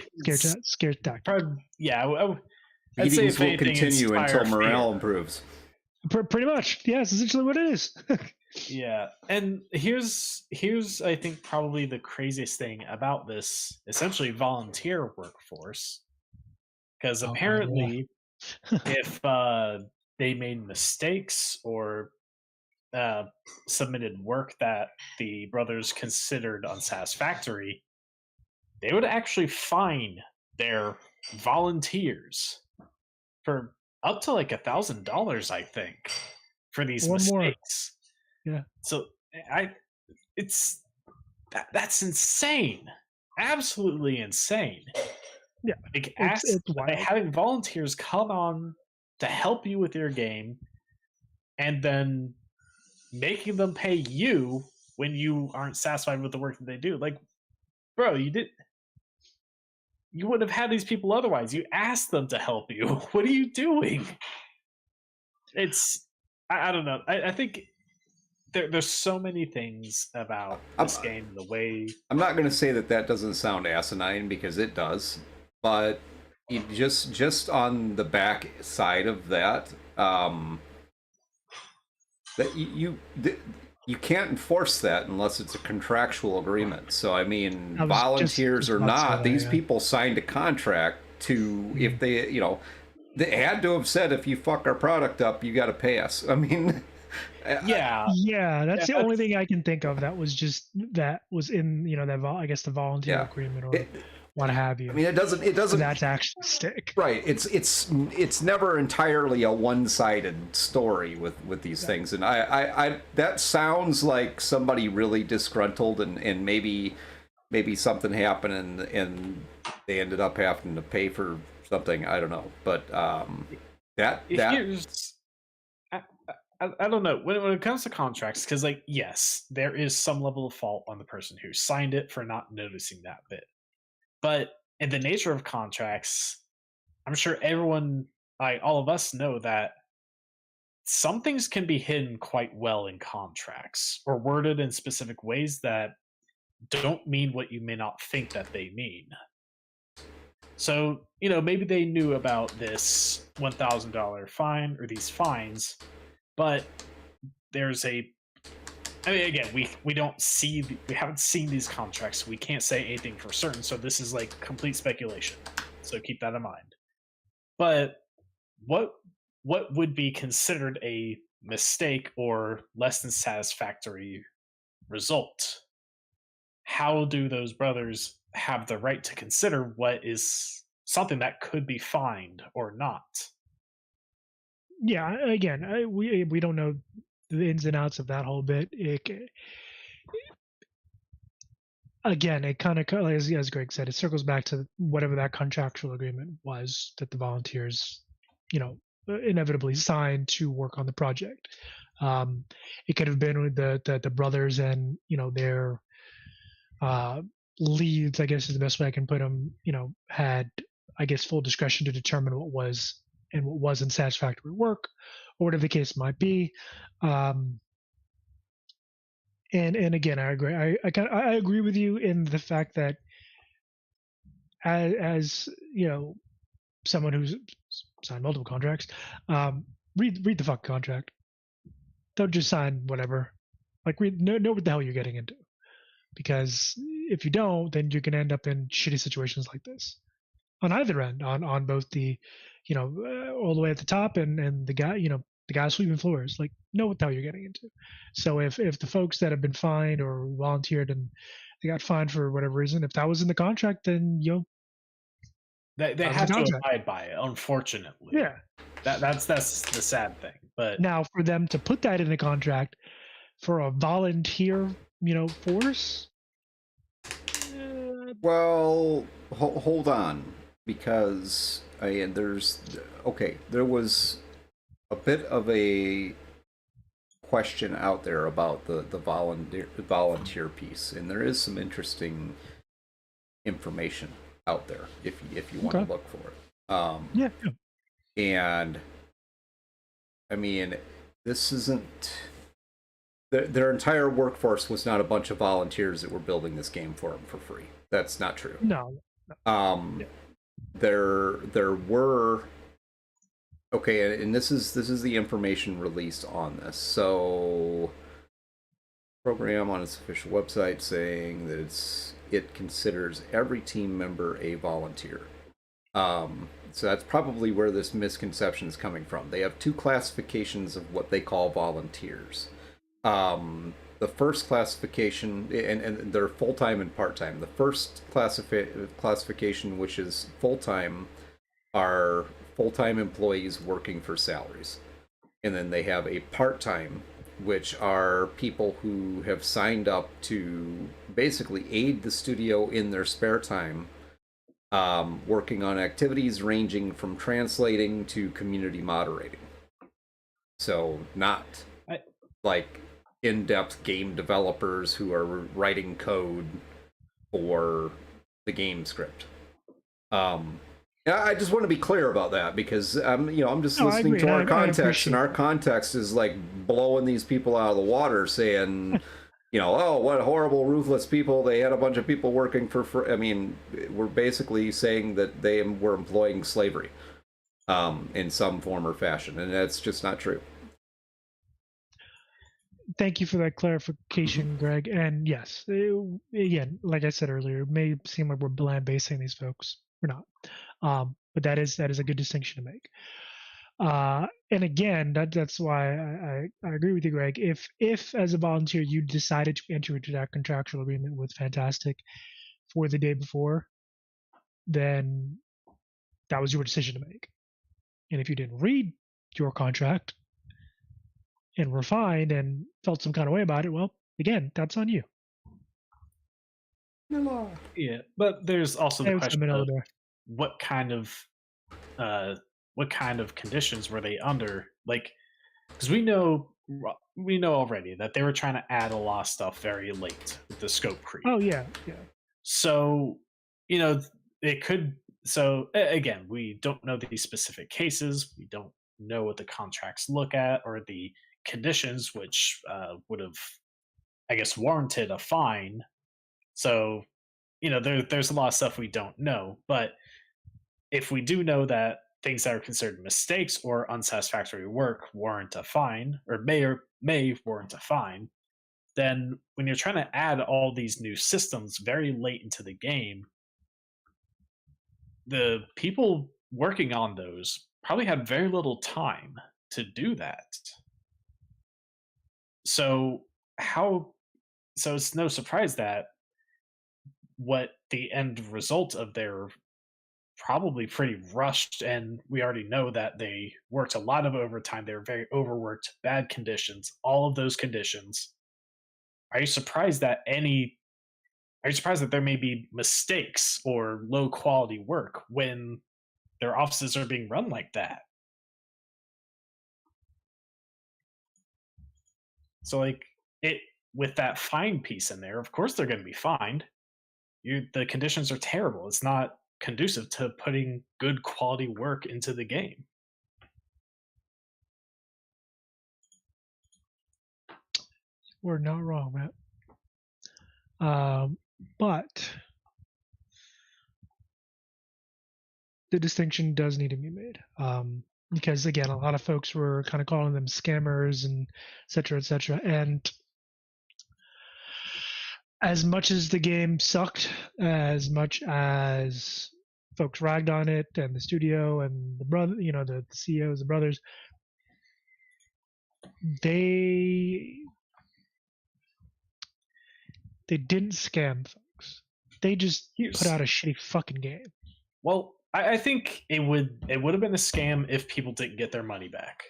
tactic. Yeah, I'd say Meetings if will anything, continue inspire until morale fear. improves. Pretty much, yes, essentially what it is. Yeah, and here's I think probably the craziest thing about this essentially volunteer workforce, because Oh, God, apparently if they made mistakes or submitted work that the brothers considered unsatisfactory, they would actually fine their volunteers for up to like $1,000, I think, for these Or more. mistakes. Yeah. So that's insane, absolutely insane. Yeah, like it's wild. having volunteers come on to help you with your game, and then making them pay you when you aren't satisfied with the work that they do. Like, bro, you wouldn't have had these people otherwise. You asked them to help you. What are you doing? It's I don't know. I think there's so many things about this game, the way. I'm not going to say that doesn't sound asinine, because it does, but just on the back side of that, that you can't enforce that unless it's a contractual agreement. So I mean, volunteers or not, these people signed a contract to, if they, they had to have said, if you fuck our product up, you got to pay us. I mean, that's the only thing I can think of that was in that the volunteer agreement or what have you. I mean, it doesn't that's actually stick. Right. It's never entirely a one-sided story with these things, and I that sounds like somebody really disgruntled, and maybe something happened and they ended up having to pay for something. I don't know, but I don't know when it comes to contracts, because yes, there is some level of fault on the person who signed it for not noticing that bit. But in the nature of contracts, I'm sure everyone, all of us, know that some things can be hidden quite well in contracts, or worded in specific ways that don't mean what you may not think that they mean. So, maybe they knew about this $1,000 fine or these fines, but there's again, we haven't seen these contracts. We can't say anything for certain, so this is complete speculation. So keep that in mind. But what would be considered a mistake or less than satisfactory result? How do those brothers have the right to consider what is something that could be fined or not? Yeah, again, we don't know the ins and outs of that whole bit. Again, it kind of, as Greg said, it circles back to whatever that contractual agreement was that the volunteers inevitably signed to work on the project. It could have been with the brothers and their leads, I guess is the best way I can put them. Had, I guess, full discretion to determine what was and what wasn't satisfactory work, or whatever the case might be. And again, I agree. I agree with you in the fact that as someone who's signed multiple contracts, read the fucking contract. Don't just sign whatever. Like, know what the hell you're getting into, because if you don't, then you're gonna end up in shitty situations like this on either end, on both the all the way at the top and the guy sweeping floors. Like, know what the hell you're getting into. So if the folks that have been fined or volunteered and they got fined for whatever reason, if that was in the contract, then they that was have the to contract. abide by it, unfortunately. Yeah. That's the sad thing. But Now, for them to put that in the contract for a volunteer, force. Well, hold on, because there was a bit of a question out there about the volunteer piece, and there is some interesting information out there if you want to look for it. Yeah. And I mean, this isn't their entire workforce was not a bunch of volunteers that were building this game for them for free. That's not true. No. There were and this is the information released on this. So, program on its official website saying that it considers every team member a volunteer. So that's probably where this misconception is coming from. They have two classifications of what they call volunteers. The first classification, and they're full-time and part-time. The first classification, which is full-time, are full-time employees working for salaries. And then they have a part-time, which are people who have signed up to basically aid the studio in their spare time, working on activities ranging from translating to community moderating. So not like in-depth game developers who are writing code for the game script. I just want to be clear about that, because I'm just listening to our context, and our context is like blowing these people out of the water, saying, oh, what horrible, ruthless people. They had a bunch of people working for I mean, we're basically saying that they were employing slavery in some form or fashion, and that's just not true. Thank you for that clarification, Greg. And yes, again, like I said earlier, it may seem like we're blind basing these folks. We're not. But that is a good distinction to make. And again, that's why I agree with you, Greg. If as a volunteer you decided to enter into that contractual agreement with Fantastic for the day before, then that was your decision to make. And if you didn't read your contract and were fined and felt some kind of way about it, well, again, that's on you. Yeah, but there's also the question of what kind of conditions were they under? Like, because we know already that they were trying to add a lot of stuff very late with the scope creep. Oh yeah. So it could. So again, we don't know these specific cases. We don't know what the contracts look at or the conditions, which would have, I guess, warranted a fine. So there's a lot of stuff we don't know. But if we do know that things that are considered mistakes or unsatisfactory work warrant a fine, or may warrant a fine, then when you're trying to add all these new systems very late into the game, the people working on those probably had very little time to do that. So it's no surprise that what the end result of their probably pretty rushed, and we already know that they worked a lot of overtime. They were very overworked, bad conditions, all of those conditions. Are you surprised that there may be mistakes or low quality work when their offices are being run like that? So like it with that fine piece in there, of course they're going to be fined. The conditions are terrible. It's not conducive to putting good quality work into the game. We're not wrong, Matt. But the distinction does need to be made. Because again, a lot of folks were kind of calling them scammers and et cetera, et cetera. And as much as the game sucked, as much as folks ragged on it, and the studio and the brother, the CEOs, the brothers, they didn't scam folks. They just put out a shitty fucking game. Well, I think it would have been a scam if people didn't get their money back.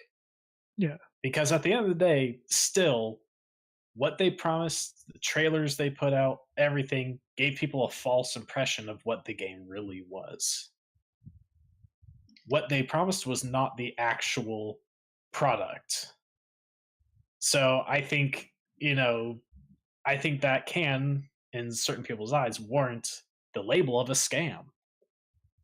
Yeah. Because at the end of the day, still, what they promised, the trailers they put out, everything gave people a false impression of what the game really was. What they promised was not the actual product. So I think, I think that can, in certain people's eyes, warrant the label of a scam.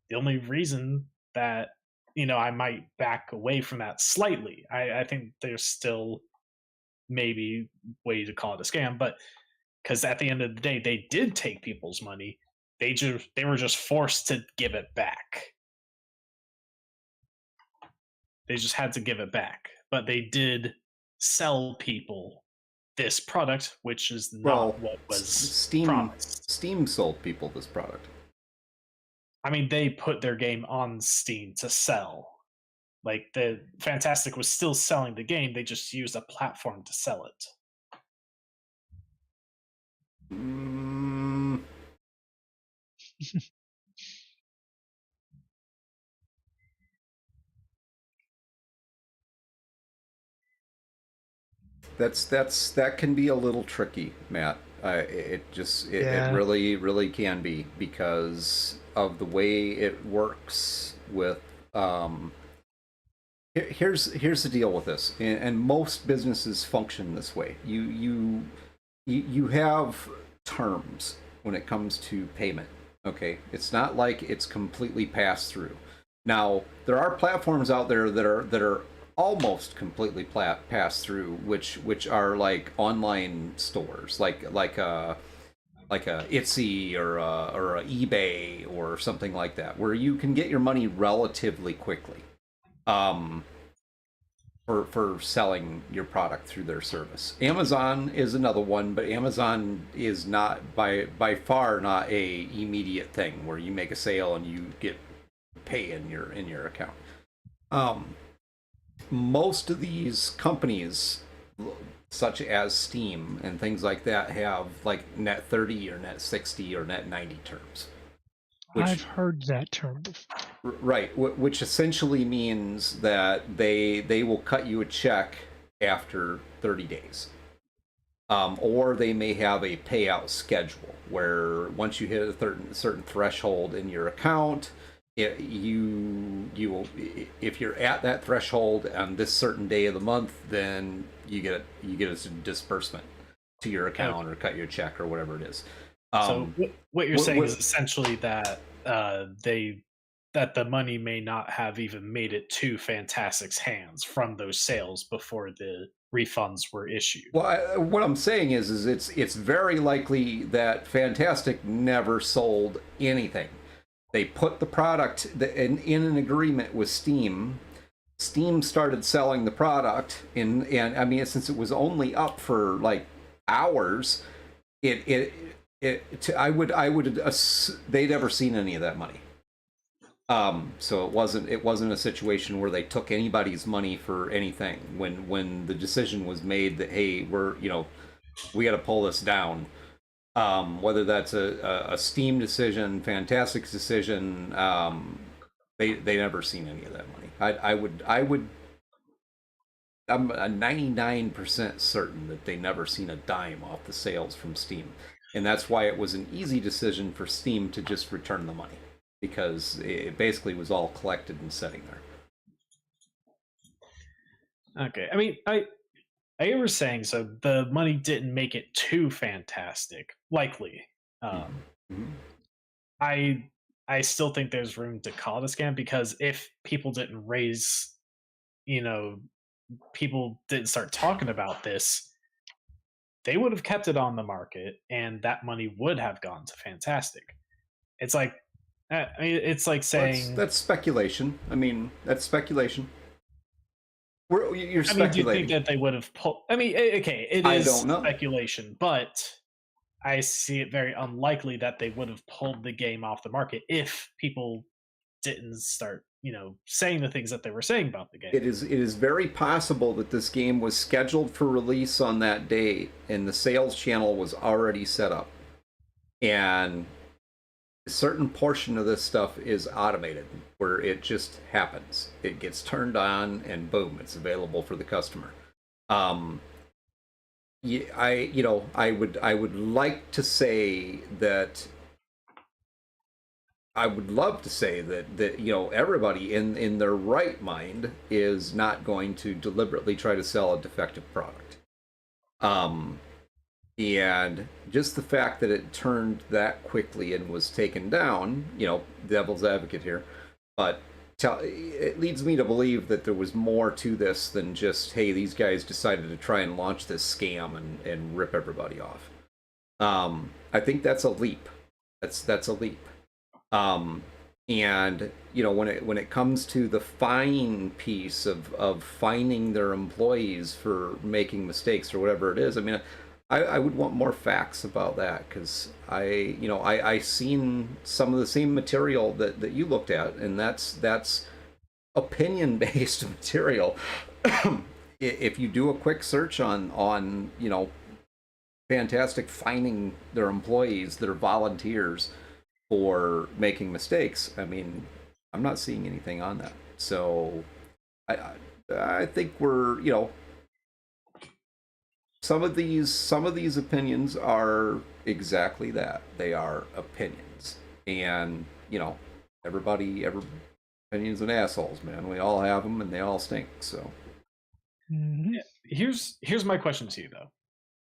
The only reason that, I might back away from that slightly, I think there's still maybe way to call it a scam, but because at the end of the day, they did take people's money. They were just forced to give it back. They just had to give it back. But they did sell people this product, which is not what was promised. Steam sold people this product. I mean, they put their game on Steam to sell. Like, the Fantastic was still selling the game, they just used a platform to sell it. That can be a little tricky, Matt. It really can be, because of the way it works with here's the deal with this, and most businesses function this way. You have terms when it comes to payment. Okay, it's not like it's completely passed through. Now, there are platforms out there that are almost completely passed through, which are like online stores, like a Etsy or a eBay or something like that, where you can get your money relatively quickly, for selling your product through their service. Amazon is another one, but Amazon is not by far not a immediate thing where you make a sale and you get pay in your account. Most of these companies, such as Steam and things like that, have like net 30 or net 60 or net 90 terms. I've heard that term before. Right, which essentially means that they will cut you a check after 30 days. Or they may have a payout schedule where once you hit a certain threshold in your account, if you're at that threshold on this certain day of the month, then you get a disbursement to your account, or cut you a check or whatever it is. So what you're saying is essentially that that the money may not have even made it to Fantastic's hands from those sales before the refunds were issued. Well, what I'm saying is it's very likely that Fantastic never sold anything. They put the product in an agreement with Steam. Steam started selling the product, and I mean, since it was only up for like hours, they'd never seen any of that money. So it wasn't a situation where they took anybody's money for anything. When the decision was made that, hey, we got to pull this down. Whether that's a Steam decision, Fantastic's decision, they never seen any of that money. I'm 99% certain that they never seen a dime off the sales from Steam, and that's why it was an easy decision for Steam to just return the money, because it basically was all collected and sitting there. Okay, I mean, I was saying so the money didn't make it too fantastic. Likely, Mhm. I I still think there's room to call it a scam because if people didn't raise, you know, people didn't start talking about this, they would have kept it on the market, and that money would have gone to fantastic. It's like, I mean, it's like Well, saying, that's speculation. I mean, that's speculation. You're I mean, do you think speculating. that they would have pulled? I mean, okay, it I is don't know. speculation, but I see it very unlikely that they would have pulled the game off the market if people didn't start, saying the things that they were saying about the game. It is very possible that this game was scheduled for release on that day, and the sales channel was already set up, and a certain portion of this stuff is automated, where it just happens. It gets turned on, and boom, it's available for the customer. Um, I would like to say that I would love to say that everybody in their right mind is not going to deliberately try to sell a defective product. Um, and just the fact that it turned that quickly and was taken down, devil's advocate here, but it leads me to believe that there was more to this than just, hey, these guys decided to try and launch this scam and rip everybody off. I think that's a leap. That's a leap. And when it comes to the fine piece of fining their employees for making mistakes or whatever it is, I mean, I would want more facts about that, because I seen some of the same material that you looked at, and that's opinion based material. If you do a quick search on Fantastic fining their employees that are volunteers for making mistakes, I mean, I'm not seeing anything on that. So I think we're, some of these opinions are exactly that. They are opinions. And, every opinions and assholes, man. We all have them and they all stink. So Mhm. Here's my question to you though,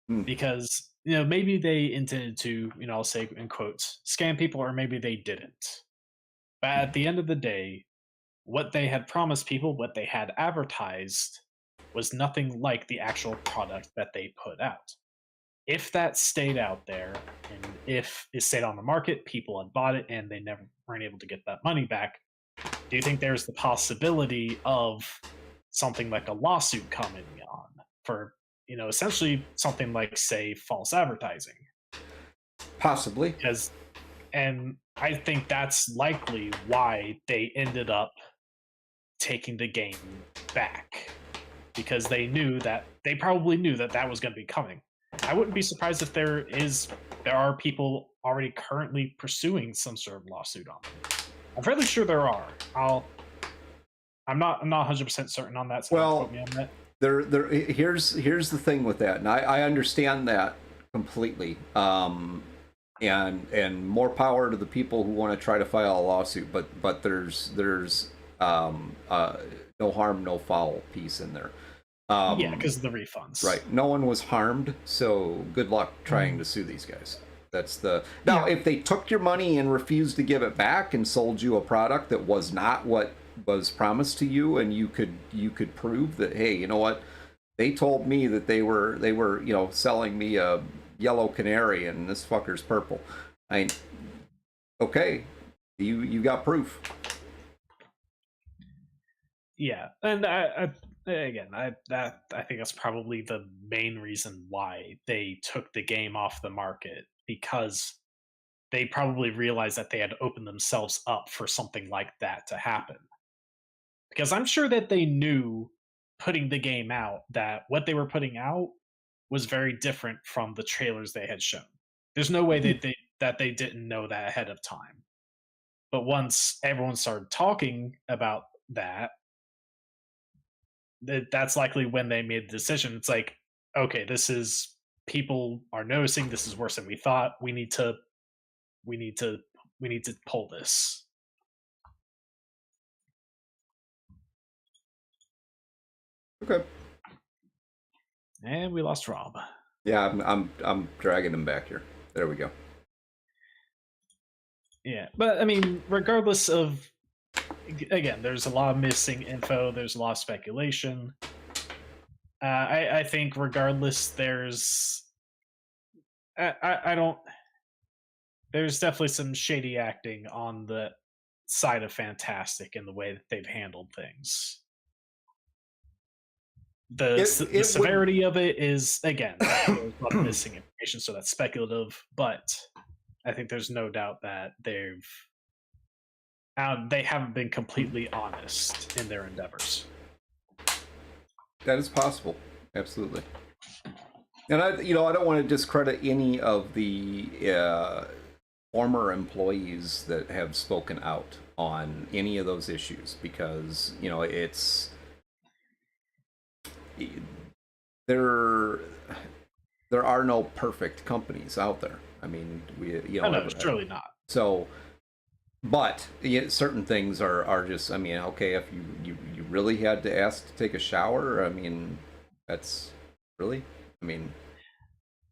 Hmm. because maybe they intended to, I'll say in quotes, scam people, or maybe they didn't. But at the end of the day, what they had promised people, what they had advertised, was nothing like the actual product that they put out. If that stayed out there, and if it stayed on the market, people had bought it and they never weren't able to get that money back, do you think there's the possibility of something like a lawsuit coming on for, essentially something like, say, false advertising? Possibly. Because, and I think that's likely why they ended up taking the game back, because they probably knew that that was going to be coming. I wouldn't be surprised if there are people already currently pursuing some sort of lawsuit on them. I'm fairly sure there are. I'm not 100% certain on that, so don't Well, quote me on that. here's the thing with that, and I understand that completely. And more power to the people who want to try to file a lawsuit, but there's no harm, no foul piece in there. Yeah, because of the refunds. Right. No one was harmed, so good luck trying to sue these guys. That's the now. Yeah. If they took your money and refused to give it back and sold you a product that was not what was promised to you, and you could prove that, hey, you know what, they told me that they were selling me a yellow canary and this fucker's purple. I mean, okay, you got proof. Yeah, and again, I think that's probably the main reason why they took the game off the market, because they probably realized that they had opened themselves up for something like that to happen. Because I'm sure that they knew, putting the game out, that what they were putting out was very different from the trailers they had shown. There's no way that they didn't know that ahead of time. But once everyone started talking about that's likely when they made the decision. It's like, okay, people are noticing this is worse than we thought. We need to pull this. Okay. And we lost Rob. Yeah, I'm dragging him back here. There we go. Yeah, but I mean, regardless of, again, there's a lot of missing info. There's a lot of speculation. I think regardless, there's I don't. There's definitely some shady acting on the side of Fantastic in the way that they've handled things. The severity of it is, again, there's a lot of missing information, so that's speculative. But I think there's no doubt that they haven't been completely honest in their endeavors. That is possible, absolutely. And I don't want to discredit any of the former employees that have spoken out on any of those issues, because it's there are no perfect companies out there. I mean, no, surely not. So, but certain things are just, I mean, okay, if you really had to ask to take a shower, I mean, that's really, I mean,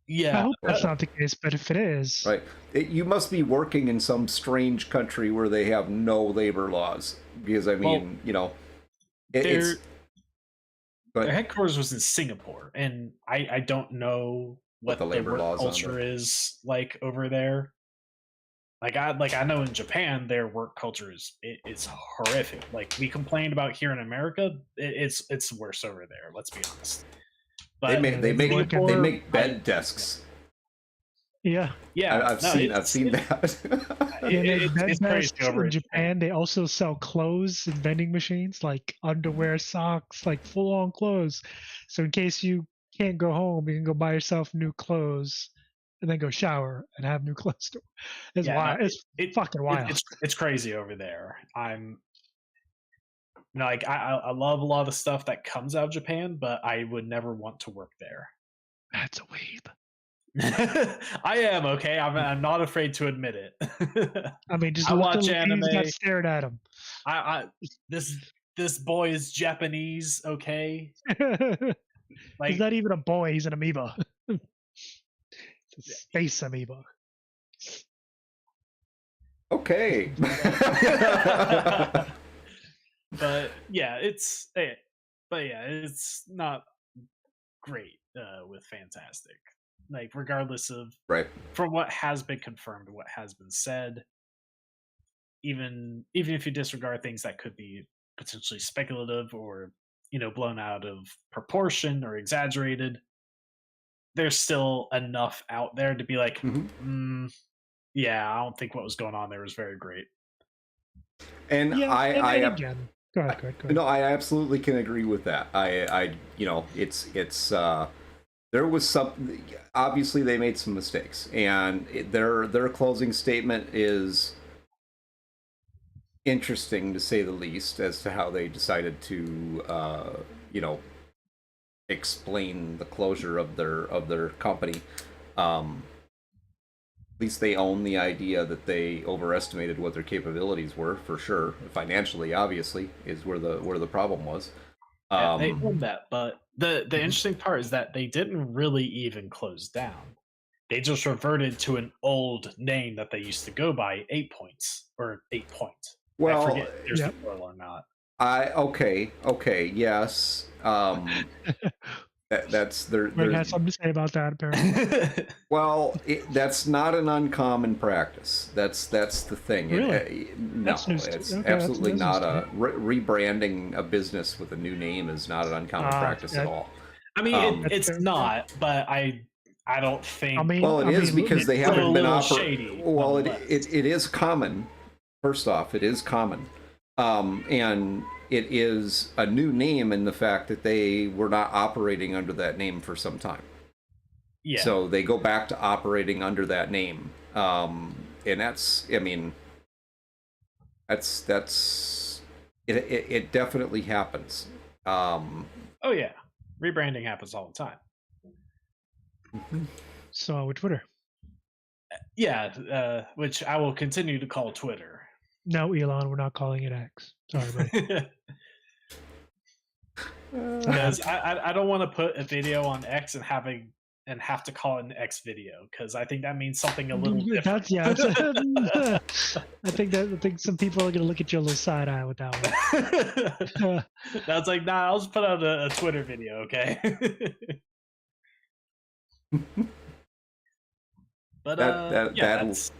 yeah, I hope that's not the case, but if it is, right, you must be working in some strange country where they have no labor laws, because I mean, it's. Their headquarters was in Singapore, and I don't know what the labor work culture is like over there. Like I know in Japan their work culture is it's horrific. Like we complained about here in America, it's worse over there. Let's be honest. But they make bed desks. Yeah. I've seen that. It's crazy over in Japan. They also sell clothes in vending machines, like underwear, socks, like full-on clothes. So in case you can't go home, you can go buy yourself new clothes and then go shower and have new clothes. It's wild. It's fucking wild. It's crazy over there. I love a lot of the stuff that comes out of Japan, but I would never want to work there. That's a weeb. I am, okay. I'm not afraid to admit it. I mean, just I watch anime. Got stared at him. This boy is Japanese, okay. He's not even a boy. He's an amoeba. It's a space amoeba. Okay. But yeah, it's not great with Fantastic. Like, regardless of from what has been confirmed, what has been said, even if you disregard things that could be potentially speculative or blown out of proportion or exaggerated, there's still enough out there to be like, yeah, I don't think what was going on there was very great. And again. Go ahead. No, I absolutely can agree with that. It's there was some. Obviously, they made some mistakes, and their closing statement is interesting to say the least, as to how they decided to, explain the closure of their company. At least they own the idea that they overestimated what their capabilities were, for sure. Financially, obviously, is where the problem was. Yeah, they own that, but the interesting part is that they didn't really even close down. They just reverted to an old name that they used to go by, 8 Points or 8 Point. Well, I forget if there's a plural or not. Okay, yes. That's there. Greg has something to say about that, apparently. Well, that's not an uncommon practice. That's the thing. Really? No, it's absolutely not. Rebranding a business with a new name is not an uncommon practice at all. I mean, it's not, but I don't think. Well, it is because they haven't been operating. Well, it is common. First off, it is common, and it is a new name in the fact that they were not operating under that name for some time. Yeah. So they go back to operating under that name, and that's. I mean, that's. It definitely happens. Oh yeah, rebranding happens all the time. So with Twitter. Yeah, which I will continue to call Twitter. No, Elon, we're not calling it X. Sorry, buddy. because I don't want to put a video on X and have to call it an X video, because I think that means something a little different. I think some people are gonna look at you a little side eye with that one. That's like, nah, I'll just put out a Twitter video, okay? But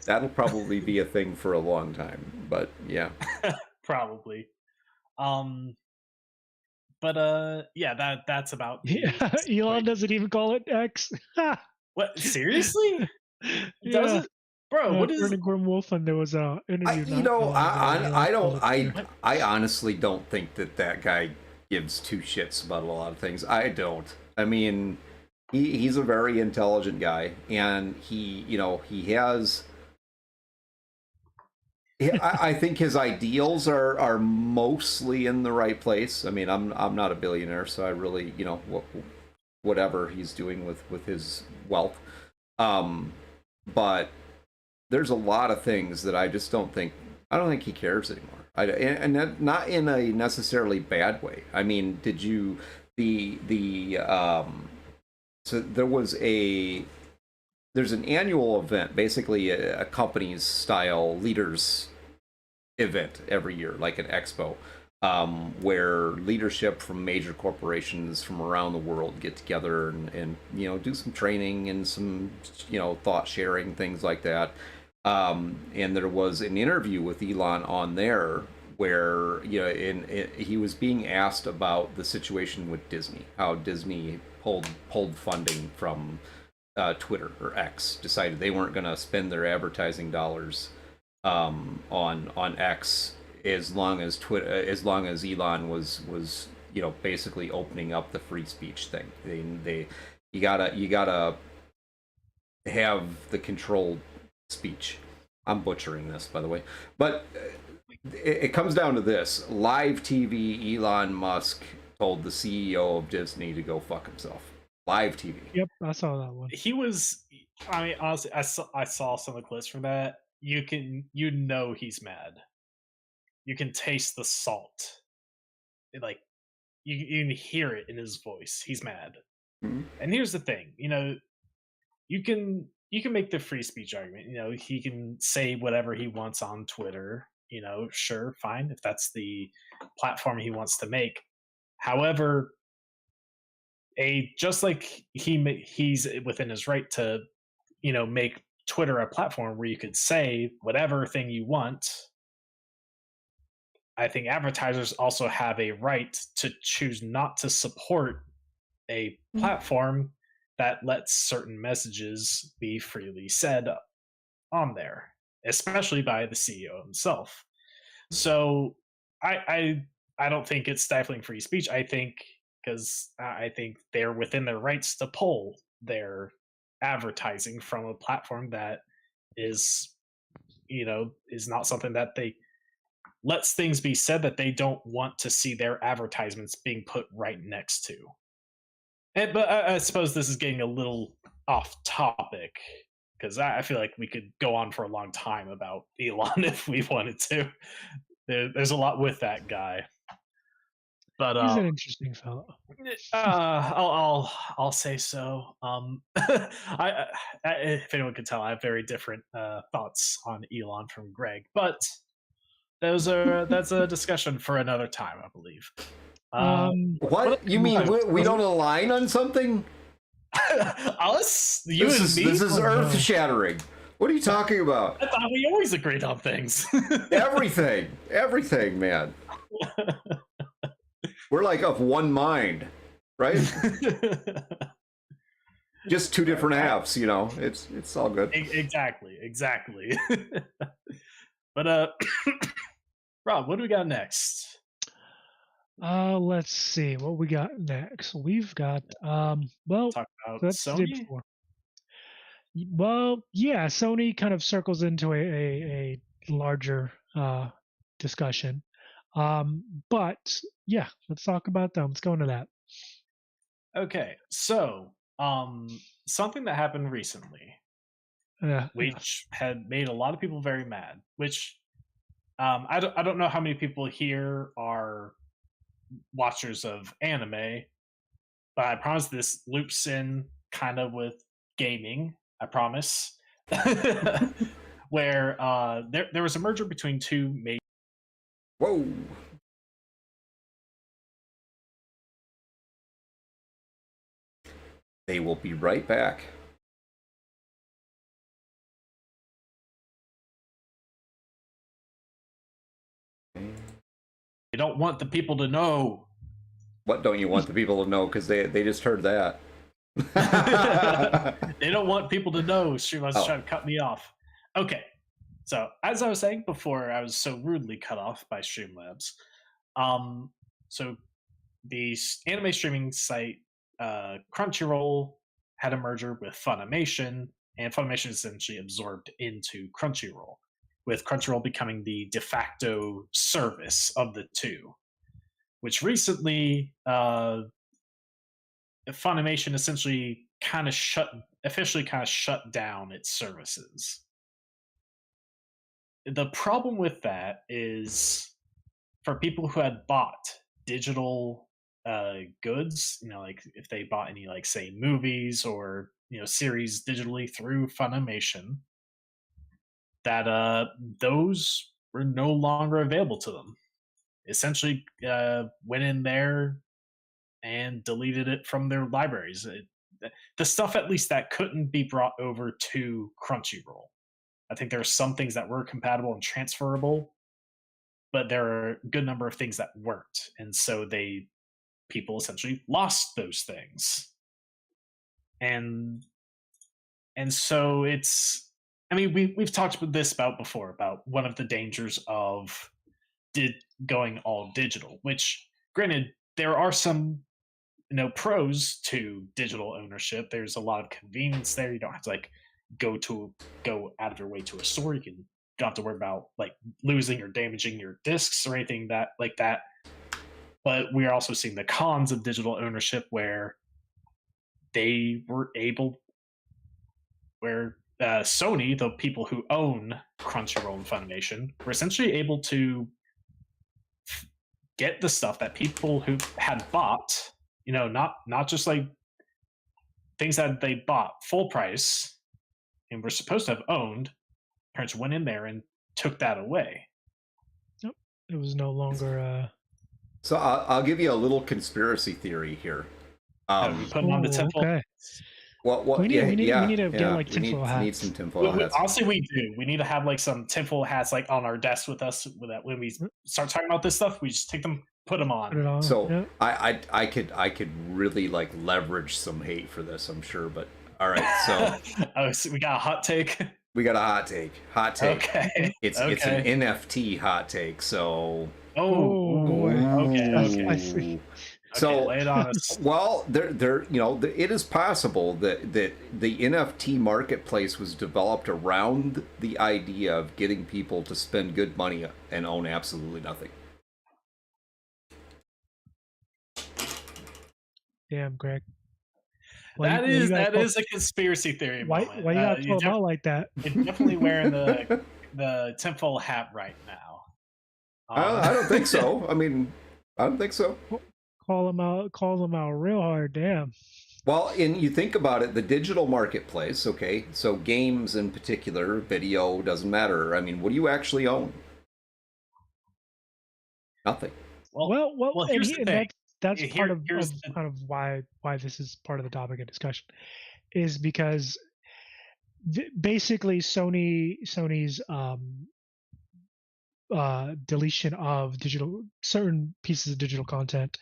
that'll probably be a thing for a long time. But yeah, probably. That's about. Elon doesn't even call it X. What, seriously? Yeah. Does it? Bro, what is Vernon Grim Wolfen? There was a interview. I honestly don't think that guy gives two shits about a lot of things. I don't. I mean, he's a very intelligent guy, and he has. I think his ideals are mostly in the right place. I mean, I'm not a billionaire, so I really, whatever he's doing with his wealth. But there's a lot of things that I just don't think he cares anymore. And not in a necessarily bad way. I mean, did you so there's an annual event, basically a company's style leaders event every year, like an expo, where leadership from major corporations from around the world get together and do some training and some thought sharing, things like that. And there was an interview with Elon on there where he was being asked about the situation with Disney, how Disney pulled funding from Twitter or X, decided they weren't going to spend their advertising dollars on X as long as Elon was basically opening up the free speech thing. You gotta have the controlled speech. I'm butchering this, by the way, but it comes down to this: live TV. Elon Musk told the CEO of Disney to go fuck himself. Live TV. Yep, I saw that one. He was. I mean, honestly, I saw some of the clips from that. He's mad. You can taste the salt. Like you can hear it in his voice. He's mad. Mm-hmm. And here's the thing, you can make the free speech argument. He can say whatever he wants on Twitter. Sure, fine, if that's the platform he wants to make. However, just like he's within his right to, make Twitter a platform where you could say whatever thing you want. I think advertisers also have a right to choose not to support a platform that lets certain messages be freely said on there, especially by the CEO himself. So I don't think it's stifling free speech. I think they're within their rights to pull their advertising from a platform that is not something that they lets things be said that they don't want to see their advertisements being put right next to. But I suppose this is getting a little off topic, because I feel like we could go on for a long time about Elon if we wanted to. There's a lot with that guy. But he's an interesting fellow. I'll say so. If anyone can tell, I have very different thoughts on Elon from Greg, but that's a discussion for another time, I believe. What you mean? We don't align on something? Us, you and me. This is earth shattering. What are you talking about? I thought we always agreed on things. Everything, man. We're like of one mind, right? Just two different halves, It's all good. Exactly. But Rob, what do we got next? Let's see what we got next. We've got talk about Sony. Well, yeah, Sony kind of circles into a larger discussion. But yeah, let's talk about them. Let's go into that. Okay, so something that happened recently, which had made a lot of people very mad. Which I don't know how many people here are watchers of anime, but I promise this loops in kind of with gaming. I promise. Where there was a merger between two major. Whoa. They will be right back. You don't want the people to know. What don't you want the people to know? Because they just heard that. They don't want people to know. Streamlabs trying to cut me off. Okay, so as I was saying before, I was so rudely cut off by Streamlabs. So the anime streaming site Crunchyroll had a merger with Funimation, and Funimation essentially absorbed into Crunchyroll, with Crunchyroll becoming the de facto service of the two. Which recently, Funimation essentially officially shut down its services. The problem with that is for people who had bought digital goods, like if they bought any, like, say, movies or series digitally through Funimation, that those were no longer available to them. Essentially, went in there and deleted it from their libraries. The stuff, at least, that couldn't be brought over to Crunchyroll. I think there are some things that were compatible and transferable, but there are a good number of things that weren't, and so people essentially lost those things. And so it's, I mean, we've talked about this before, about one of the dangers of going all digital, which, granted, there are some pros to digital ownership. There's a lot of convenience there. You don't have to go out of your way to a store. You don't have to worry about losing or damaging your discs or anything like that. But we are also seeing the cons of digital ownership, where Sony, the people who own Crunchyroll and Funimation, were essentially able to get the stuff that people who had bought, not just things that they bought full price and were supposed to have owned. Parents went in there and took that away. Nope, it was no longer. So I'll give you a little conspiracy theory here. We put them on the temple. Okay. Well, we need to get tinfoil hats. Need some tinfoil hats. Honestly, we do. We need to have some tinfoil hats on our desk with us. With that, when we start talking about this stuff, we just take them, put them on. Put it on. So yeah. I could really leverage some hate for this, I'm sure. But all right, so we got a hot take. We got a hot take. Hot take. Okay. It's an NFT hot take. So. Okay. I see. So, lay it on us. Well, it is possible that the NFT marketplace was developed around the idea of getting people to spend good money and own absolutely nothing. Damn, Greg. That is a conspiracy theory. Why you gotta call them out like that? You're definitely wearing the tinfoil hat right now. I don't think so. I mean, I don't think so. Call them out real hard. Damn. Well, and you think about it, the digital marketplace, okay, so games in particular, video, doesn't matter. I mean, what do you actually own? Nothing. Well, here's the thing. That's part of kind of why this is part of the topic of discussion, is because basically Sony's deletion of certain pieces of digital content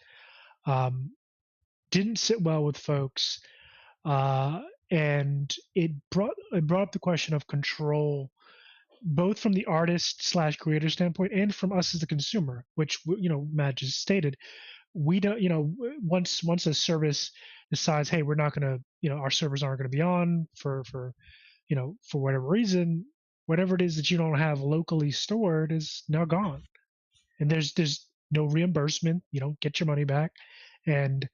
didn't sit well with folks, and it brought up the question of control, both from the artist / creator standpoint and from us as the consumer, which Matt just stated. We don't, once a service decides, hey, we're not going to, our servers aren't going to be on for whatever reason, whatever it is that you don't have locally stored is now gone, and there's no reimbursement. You don't get your money back, and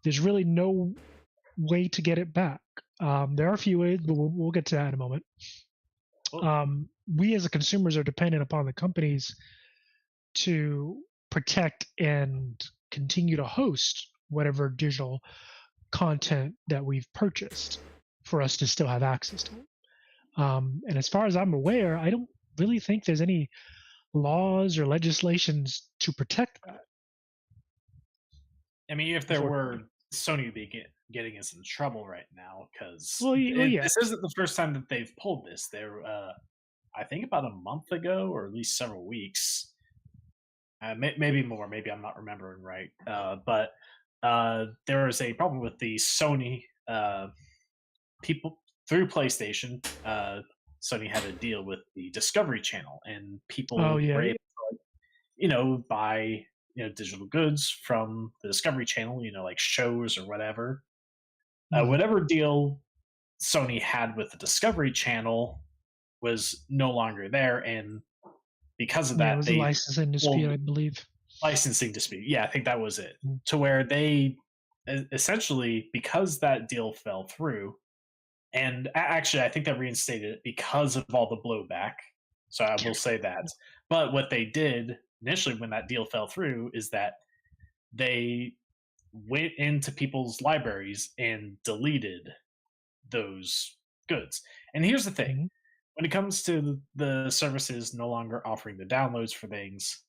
there's really no way to get it back. There are a few ways, but we'll get to that in a moment. We as consumers are dependent upon the companies to protect and continue to host whatever digital content that we've purchased for us to still have access to it. And as far as I'm aware, I don't really think there's any laws or legislations to protect that. I mean, if there were, Sony would be getting us in trouble right now because yeah. this isn't the first time that they've pulled this. There, I think about a month ago, or at least several weeks, maybe more. Maybe I'm not remembering right. But there was a problem with the Sony people through PlayStation. Sony had a deal with the Discovery Channel, and people were able to, buy digital goods from the Discovery Channel, like shows or whatever. Whatever deal Sony had with the Discovery Channel was no longer there, and because of that, it was a licensing dispute, I believe. Licensing dispute, yeah, I think that was it. To where they essentially, because that deal fell through, and actually, I think that reinstated it because of all the blowback. So I will say that. But what they did initially when that deal fell through is that they went into people's libraries and deleted those goods. And here's the thing. When it comes to the services no longer offering the downloads for things,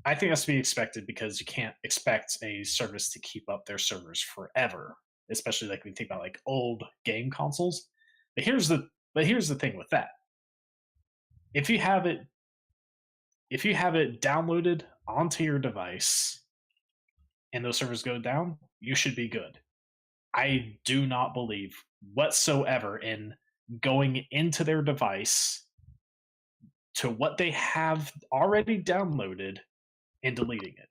I think that's to be expected because you can't expect a service to keep up their servers forever, especially like when you think about like old game consoles. But here's the thing with that. If you have it downloaded onto your device and those servers go down, you should be good. I do not believe whatsoever in going into their device to what they have already downloaded and deleting it.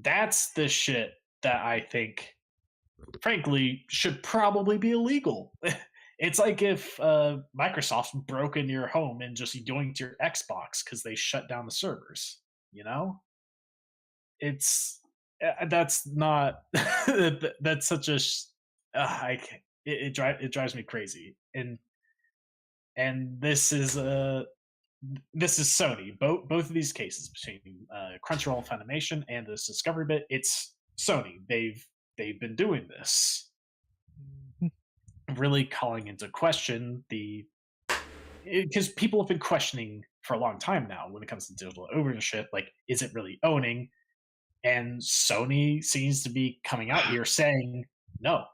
That's the shit that I think, frankly, should probably be illegal. It's like if Microsoft broke into your home and just yoinked your Xbox because they shut down the servers. That's not that's such a it drives me crazy. And this is Sony. Both of these cases between Crunchyroll Funimation and this Discovery bit, it's Sony. They've been doing this, really calling into question because people have been questioning for a long time now when it comes to digital ownership. Like, is it really owning? And Sony seems to be coming out here saying, no,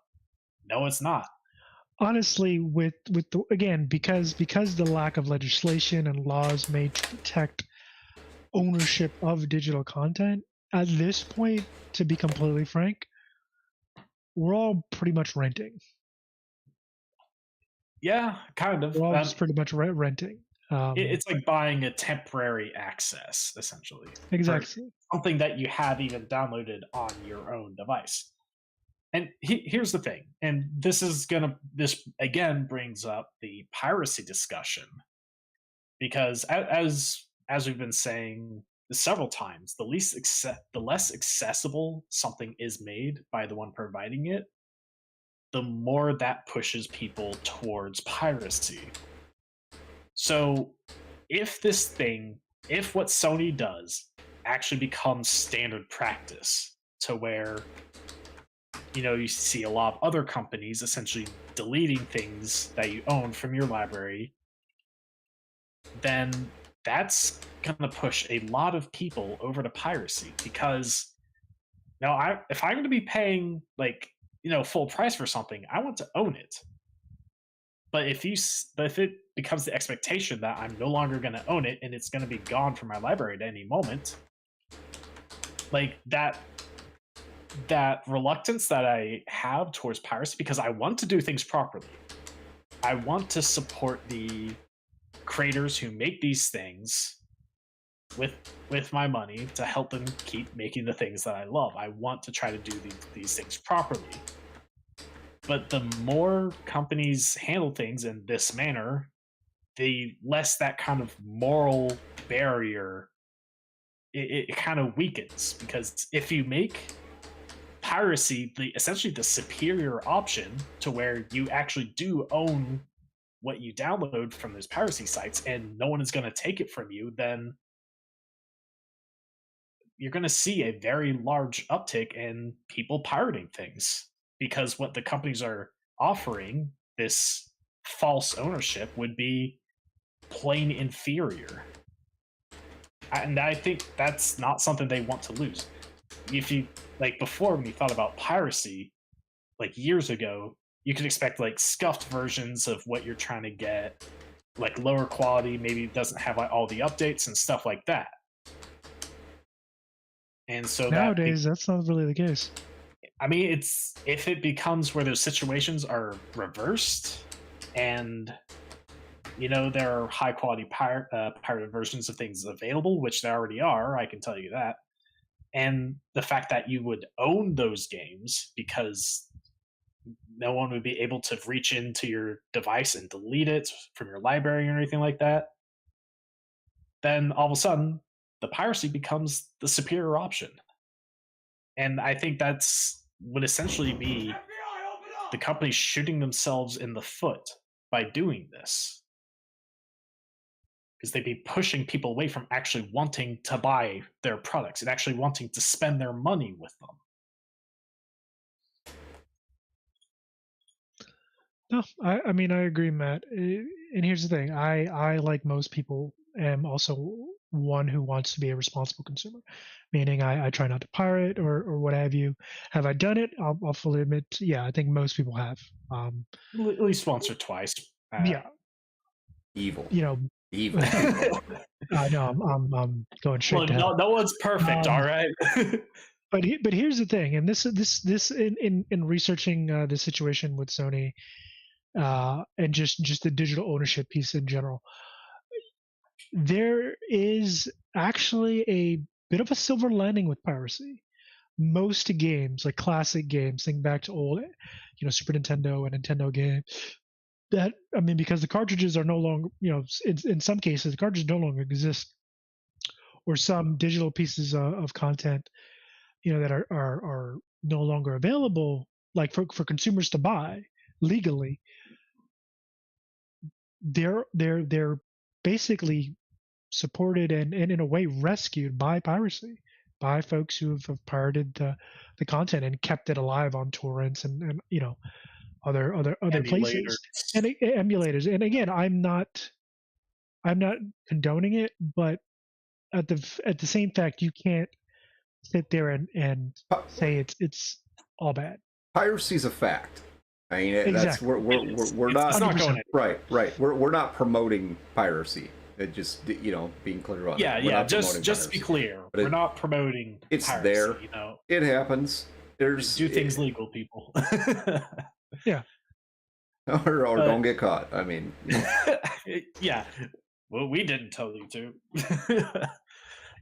it's not. Honestly, because the lack of legislation and laws made to protect ownership of digital content, at this point, to be completely frank, we're all pretty much renting. Yeah, kind of. We're all just pretty much renting. It's like buying a temporary access, essentially. Exactly. Something that you have even downloaded on your own device. And here's the thing, and this again brings up the piracy discussion, because as we've been saying several times, the less accessible something is made by the one providing it, the more that pushes people towards piracy. So if what Sony does actually becomes standard practice, to where you see a lot of other companies essentially deleting things that you own from your library, then that's going to push a lot of people over to piracy. Because now, if I'm going to be paying full price for something, I want to own it. But if it becomes the expectation that I'm no longer going to own it and it's going to be gone from my library at any moment, like that reluctance that I have towards piracy, because I want to do things properly. I want to support the creators who make these things with my money to help them keep making the things that I love. I want to try to do these things properly. But the more companies handle things in this manner, the less that kind of moral barrier it kind of weakens. Because if you make piracy essentially the superior option, to where you actually do own what you download from those piracy sites and no one is going to take it from you, then you're going to see a very large uptick in people pirating things, because what the companies are offering, this false ownership, would be plain inferior. And I think that's not something they want to lose. If you, like, before, when you thought about piracy, like years ago, you could expect like scuffed versions of what you're trying to get, like lower quality, maybe it doesn't have like all the updates and stuff like that. And so Nowadays, that's not really the case. I mean, it's, if it becomes where those situations are reversed, and there are high quality pirated versions of things available, which there already are, I can tell you that. And the fact that you would own those games because no one would be able to reach into your device and delete it from your library or anything like that, then all of a sudden the piracy becomes the superior option. And I think that's would essentially be the company shooting themselves in the foot by doing this, because they'd be pushing people away from actually wanting to buy their products and actually wanting to spend their money with them. No, I mean, I agree, Matt. And here's the thing: I, like most people, am also one who wants to be a responsible consumer, meaning I try not to pirate or what have you. Have I done it? I'll fully admit, yeah, I think most people have. At least once or twice. Yeah. Evil. Evil. I know I'm going straight Look, to hell. no one's perfect, all right. But here's the thing, and this in researching the situation with Sony, and just the digital ownership piece in general, there is actually a bit of a silver lining with piracy. Most games, like classic games, think back to old, Super Nintendo and Nintendo games. That, I mean, because the cartridges are no longer, in some cases, the cartridges no longer exist, or some digital pieces of content, that are no longer available, like for consumers to buy legally. They're basically supported and in a way rescued by piracy, by folks who have pirated the content and kept it alive on torrents and other places and emulators. And again, I'm not condoning it, but at the same fact, you can't sit there and say it's all bad. Piracy's a fact. I mean, Exactly. that's we're not, it's not going right. We're not promoting piracy. It just being clear on that. Yeah. Just to be clear, we're not promoting. It's piracy, there. It happens. Do things legal, people. Yeah. Or don't get caught. I mean. Yeah. Well, we didn't tell you to.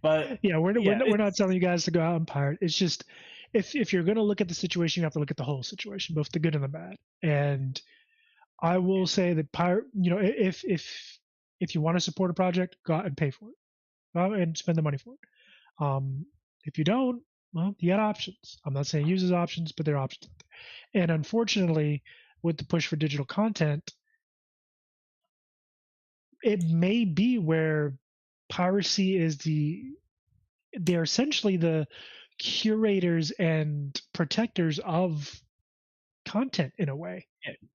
But yeah, we're not telling you guys to go out and pirate. It's just, if you're going to look at the situation, you have to look at the whole situation, both the good and the bad. And I will say that if you want to support a project, go out and pay for it, and spend the money for it. If you don't, well, you got options. I'm not saying use those options, but there are options out there. And unfortunately, with the push for digital content, it may be where piracy is they're essentially the curators and protectors of content in a way.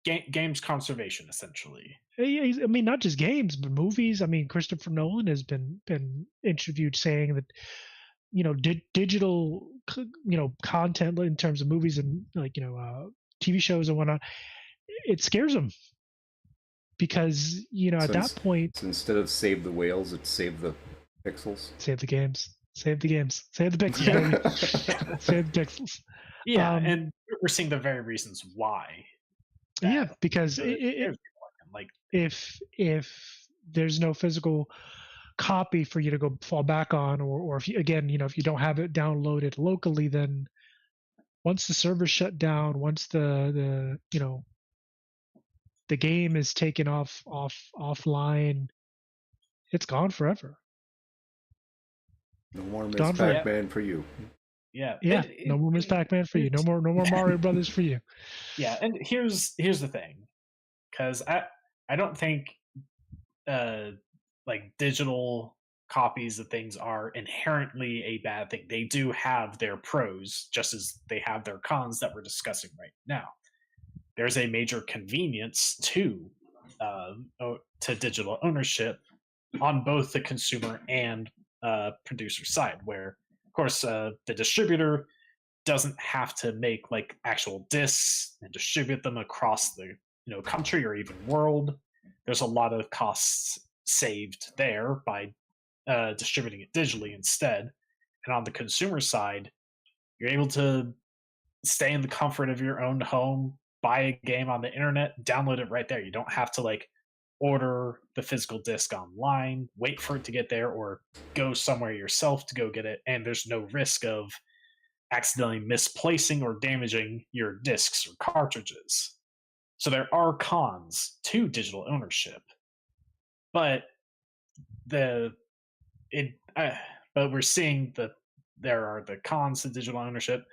Yeah, games conservation, essentially. I mean, not just games, but movies. I mean, Christopher Nolan has been interviewed saying that digital content in terms of movies and TV shows and whatnot, it scares him, because at that point, so instead of save the whales, it's save the pixels. Save the games. Save the games. Save the pixels. Baby. Save the pixels. Yeah, and we're seeing the very reasons why. Yeah, because if there's no physical copy for you to go fall back on, or if you, again, if you don't have it downloaded locally, then once the server's shut down, once the game is taken offline, it's gone forever. No more Miss Pac-Man for you. Yeah. No more Miss Pac-Man for you. No more Mario Brothers for you. Yeah, and here's the thing, because I don't think like digital copies of things are inherently a bad thing. They do have their pros, just as they have their cons that we're discussing right now. There's a major convenience to digital ownership on both the consumer and producer side, where of course the distributor doesn't have to make like actual discs and distribute them across the country or even world. There's a lot of costs saved there by distributing it digitally instead. And on the consumer side, you're able to stay in the comfort of your own home, buy a game on the internet, download it right there. You don't have to like order the physical disc online, wait for it to get there, or go somewhere yourself to go get it. And there's no risk of accidentally misplacing or damaging your discs or cartridges. So there are cons to digital ownership, but but we're seeing that there are the cons to digital ownership,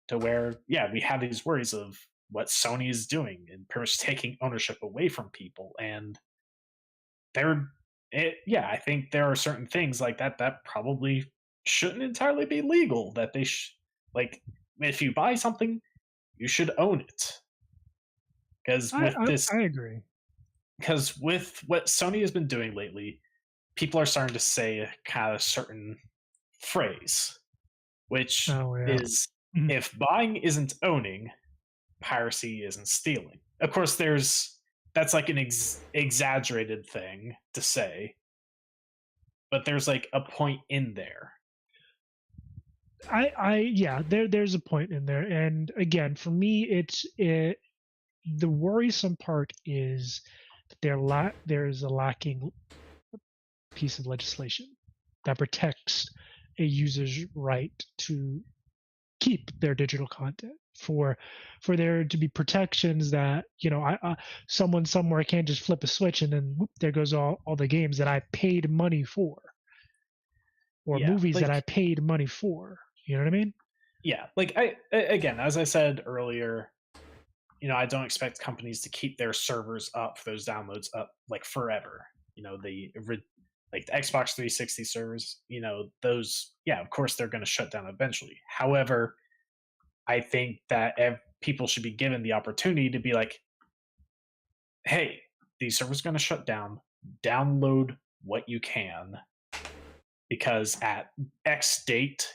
to where we have these worries of what Sony is doing and pretty much taking ownership away from people. And I think there are certain things like that that probably shouldn't entirely be legal. That they like, if you buy something, you should own it. Because I agree. Because with what Sony has been doing lately, people are starting to say a kind of certain phrase, which is, if buying isn't owning, piracy isn't stealing. Of course, that's like an exaggerated thing to say, but there's like a point in there. There's a point in there, and again, for me, the worrisome part is that there is a lacking piece of legislation that protects a user's right to keep their digital content, for there to be protections that someone somewhere can't just flip a switch and then whoop, there goes all the games that I paid money for, or movies that I paid money for. You know what I mean? Yeah, like again, as I said earlier, I don't expect companies to keep their servers up, those downloads up like forever. The Xbox 360 servers, those, of course they're going to shut down eventually. However, I think that people should be given the opportunity to be like, hey, these servers are going to shut down. Download what you can, because at X date,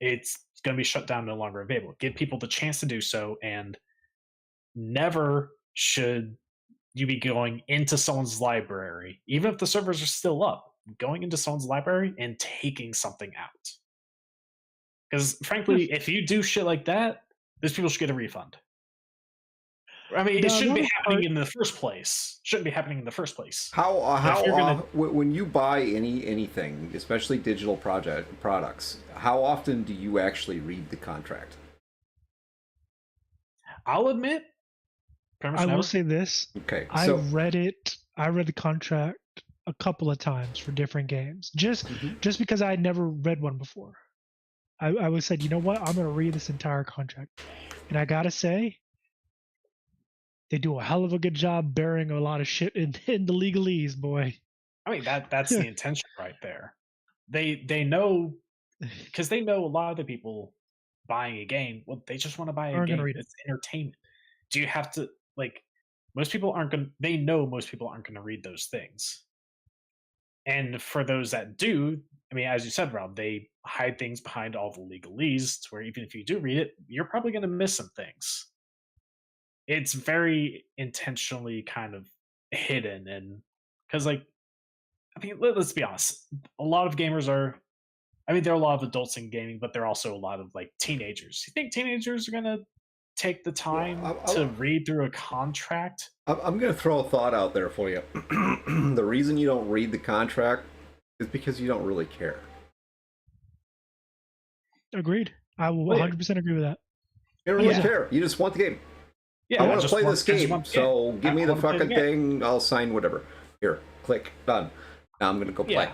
it's going to be shut down, no longer available. Give people the chance to do so, and never should you be going into someone's library, even if the servers are still up, going into someone's library and taking something out. Because frankly, if you do shit like that, those people should get a refund. I mean, it shouldn't be happening in the first place. When you buy anything, especially digital products, how often do you actually read the contract? I'll admit, I will say this. Okay, I read the contract a couple of times for different games, just because I had never read one before. I was said, you know what? I'm going to read this entire contract, and I gotta say, they do a hell of a good job burying a lot of shit in the legalese, boy. I mean, that's the intention right there. They know, because they know a lot of the people buying a game, well, they just want to buy a game. It's entertainment. Do you have to, like, most people aren't going to, they know most people aren't going to read those things. And for those that do, I mean, as you said, Rob, they hide things behind all the legalese, where even if you do read it, you're probably going to miss some things. It's very intentionally kind of hidden, and because, like, I mean, let's be honest, a lot of gamers are, I mean, there are a lot of adults in gaming, but there are also a lot of like teenagers. You think teenagers are going to take the time to read through a contract? I'm going to throw a thought out there for you. The reason you don't read the contract is because you don't really care. Agreed. I will 100% agree with that. You don't really care. You just want the game. Yeah, I want to play this game, so give me the fucking thing. I'll sign whatever. Here, click, done. Now I'm going to go play.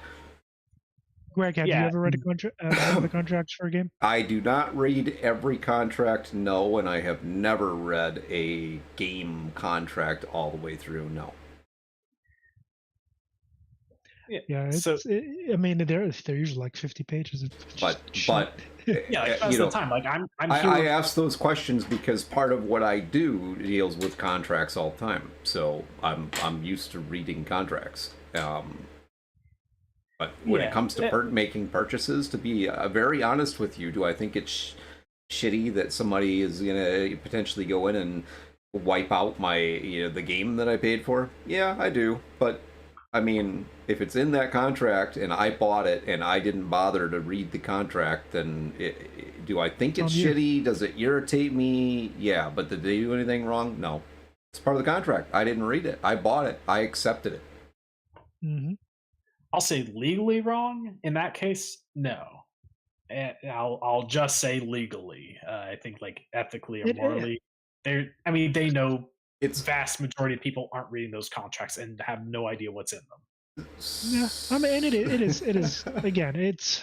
Greg, have you ever read the contracts for a game? I do not read every contract, no, and I have never read a game contract all the way through, no. Yeah, So I mean, they're usually like 50 pages. Of but shit. yeah, like that's you the know, time. Like I'm I here. ask those questions because part of what I do deals with contracts all the time. So I'm used to reading contracts. But when it Yeah, comes to making purchases, to be very honest with you, do I think it's shitty that somebody is gonna potentially go in and wipe out my the game that I paid for? Yeah, I do. But I mean, if it's in that contract and I bought it and I didn't bother to read the contract, then do I think it's shitty? Does it irritate me? Yeah, but did they do anything wrong? No. It's part of the contract. I didn't read it. I bought it. I accepted it. Mm-hmm. I'll say legally wrong in that case. No, and I'll just say legally. I think like ethically or morally, they know It's vast majority of people aren't reading those contracts and have no idea what's in them. Yeah, I mean, it is again, it's.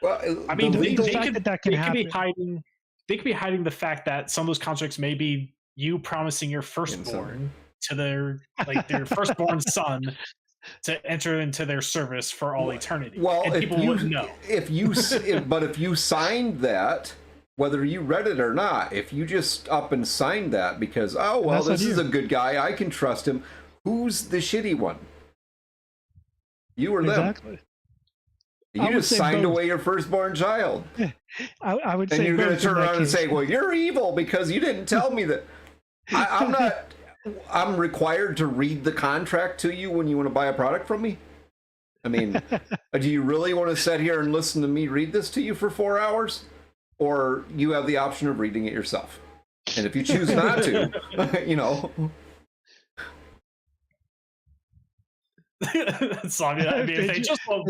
Well, I mean, the they fact could, that can they could happen. be hiding. They could be hiding the fact that some of those contracts may be you promising your firstborn to their firstborn son to enter into their service for all eternity. Well, and people wouldn't know. But if you signed that, whether you read it or not, if you just up and signed that because this is a good guy, I can trust him. Who's the shitty one? You or them? Exactly. You just signed away your firstborn child. I would say, and you're going to turn around and say, "Well, you're evil because you didn't tell me that." I'm not. I'm required to read the contract to you when you want to buy a product from me. I mean, do you really want to sit here and listen to me read this to you for 4 hours, or you have the option of reading it yourself? And if you choose not to, So I mean, if they just want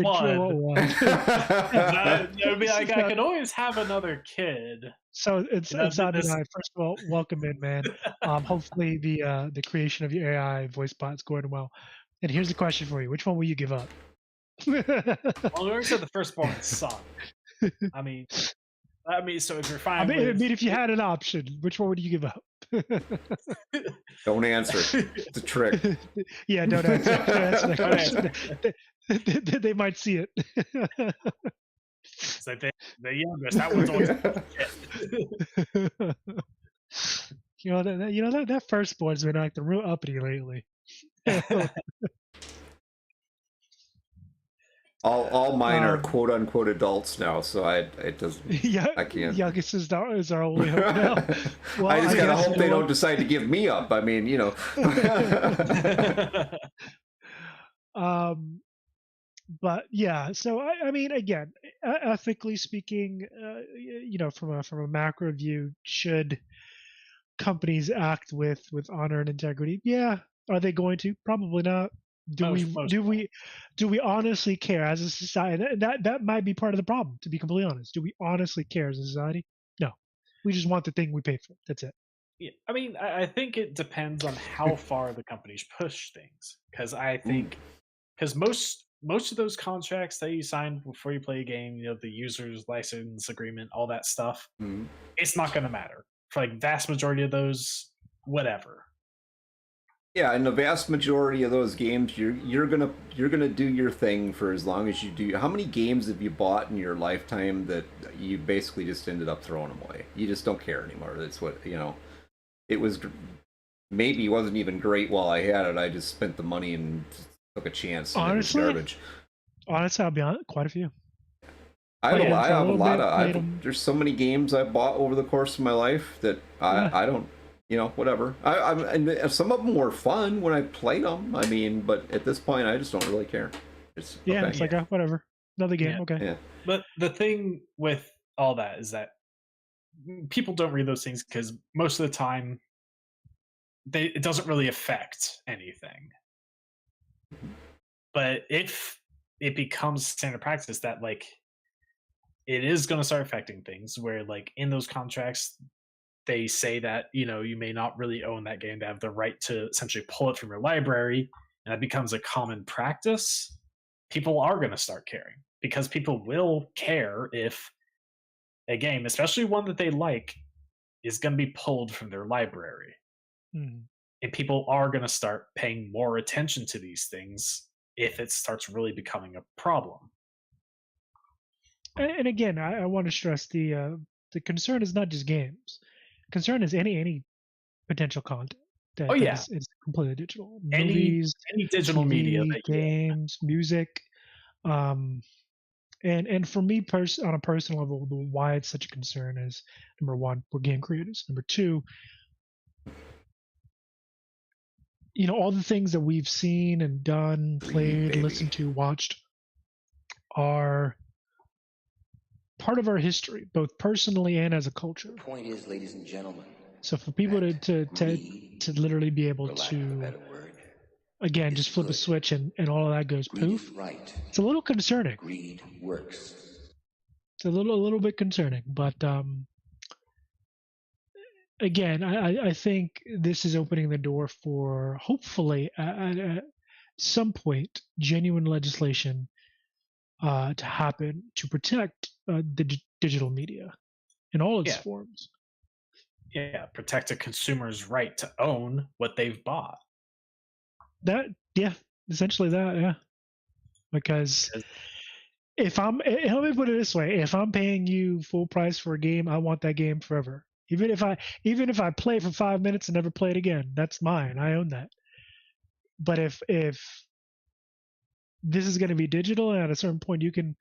one, that would be like I could always have another kid. So it's not first of all, welcome in, man. Hopefully the creation of your AI voice bot's going well. And here's the question for you: which one will you give up? Well, we already said the firstborn son. I mean, so if you're fine. I mean, if you had an option, which one would you give up? Don't answer. It's a trick. Yeah, don't answer. Don't answer that question. They might see it. It's like the youngest. That one's always. That firstborn's been acting real uppity lately. All mine are quote unquote adults now, so it doesn't. Yeah, I can't. Youngest is our only hope now. Well, I just gotta hope they don't decide to give me up. I mean, But yeah, so I mean, again, ethically speaking, from a macro view, should companies act with honor and integrity? Yeah. Are they going to? Probably not. Do we honestly care as a society? That might be part of the problem, to be completely honest. Do we honestly care as a society? No. We just want the thing we pay for. That's it. Yeah, I mean, I think it depends on how far the companies push things. Because I think, most of those contracts that you sign before you play a game, the user's license agreement, all that stuff, it's not going to matter for like vast majority of those. Whatever. Yeah, in the vast majority of those games, you're gonna do your thing for as long as you do. How many games have you bought in your lifetime that you basically just ended up throwing them away? You just don't care anymore. That's what It was maybe wasn't even great while I had it. I just spent the money and took a chance. Honestly, garbage. Honestly, I'll be honest, quite a few. I have a lot of. There's so many games I bought over the course of my life that I don't. Whatever. And some of them were fun when I played them. I mean, but at this point, I just don't really care. It's like whatever, another game. Yeah. Okay. Yeah. But the thing with all that is that people don't read those things because most of the time, it doesn't really affect anything. But if it becomes standard practice that it is going to start affecting things, where in those contracts they say that you may not really own that game, to have the right to essentially pull it from your library, and that becomes a common practice, people are going to start caring, because people will care if a game, especially one that they like, is going to be pulled from their library. And people are going to start paying more attention to these things if it starts really becoming a problem. And again, I want to stress the concern is not just games. Concern is any potential content Oh, that yeah. is completely digital. Any Movies, digital media TV, that games, music. And for me, on a personal level, why it's such a concern is, number one, we're game creators. Number two, all the things that we've seen and done, played, baby. listened to, watched are part of our history, both personally and as a culture. The point is, ladies and gentlemen, So for people to literally be able for lack of a to, better word, again, is just flip a good. switch and all of that goes Greed poof, is right. it's a little concerning. Greed works. It's a little bit concerning, but again, I think this is opening the door for, hopefully at some point, genuine legislation to happen to protect digital media in all its Yeah. forms. Yeah, protect a consumer's right to own what they've bought. Essentially that, yeah. Because let me put it this way: if I'm paying you full price for a game, I want that game forever. Even if I play for 5 minutes and never play it again, that's mine. I own that. But if this is going to be digital, and at a certain point you can,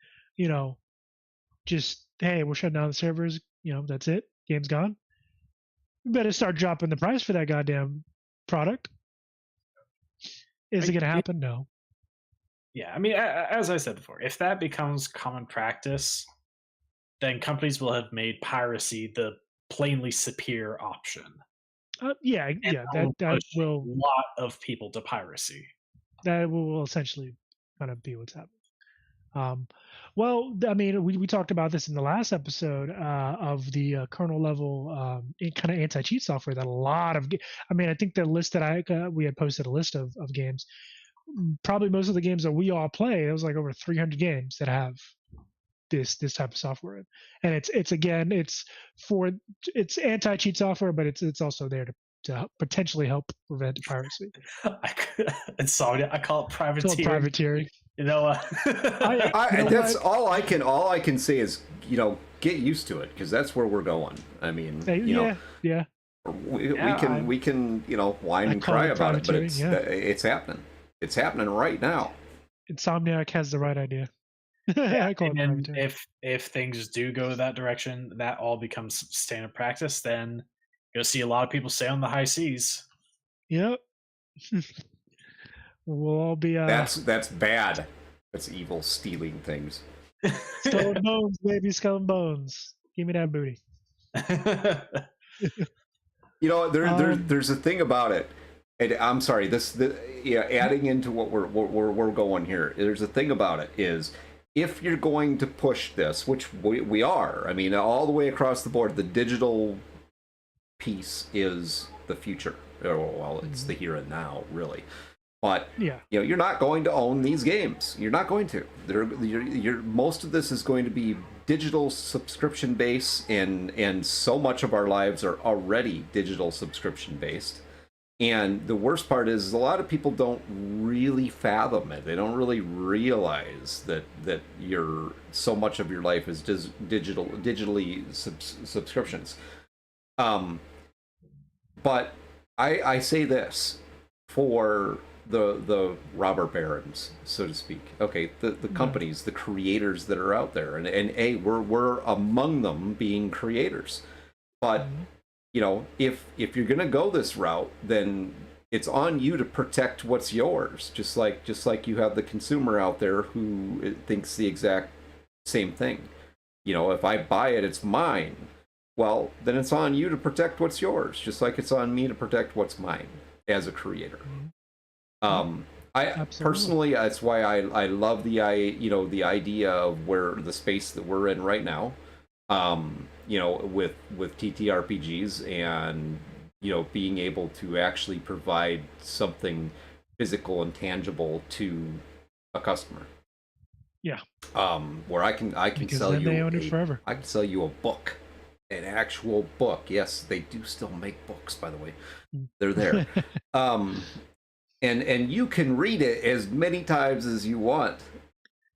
just, hey, we're shutting down the servers. That's it. Game's gone. You better start dropping the price for that goddamn product. Is it going to happen? No. Yeah, I mean, as I said before, if that becomes common practice, then companies will have made piracy the plainly superior option. Yeah, that will a lot of people to piracy. That will essentially kind of be what's happening. Well, I mean, we talked about this in the last episode of the kernel level kind of anti-cheat software that a lot of, I think the list that we had posted a list of games. Probably most of the games that we all play, it was like over 300 games that have this type of software in. And it's anti-cheat software, but it's also there to potentially help prevent piracy. I call it privateering. It's privateering. That's all I can say is, get used to it, because that's where we're going. I mean, yeah. We can whine and cry about it, but it's happening. It's happening right now. Insomniac has the right idea. I call it if things do go that direction, that all becomes standard practice, then you'll see a lot of people stay on the high seas. Yep. We'll all be that's bad. That's evil, stealing things. Skull and bones, baby, skull and bones. Give me that booty. There's a thing about it. And I'm sorry, adding into what we're going here, there's a thing about it is, if you're going to push this, which we are, I mean, all the way across the board, the digital piece is the future. Well, it's the here and now, really. But you're not going to own these games. You're not going to. Most of this is going to be digital subscription based, and so much of our lives are already digital subscription based. And the worst part is a lot of people don't really fathom it. They don't really realize that so much of your life is digitally subscriptions. But I say this for the robber barons, so to speak. Okay, the companies, the creators that are out there, and we're among them being creators. But if you're gonna go this route, then it's on you to protect what's yours. Just like you have the consumer out there who thinks the exact same thing. If I buy it, it's mine. Well, then it's on you to protect what's yours, just like it's on me to protect what's mine as a creator. I personally, that's why I love the idea of where the space that we're in right now. With TTRPGs and being able to actually provide something physical and tangible to a customer. Yeah. Where I can because sell then you they own it forever. I can sell you a book, an actual book. Yes, they do still make books, by the way. They're there. and you can read it as many times as you want.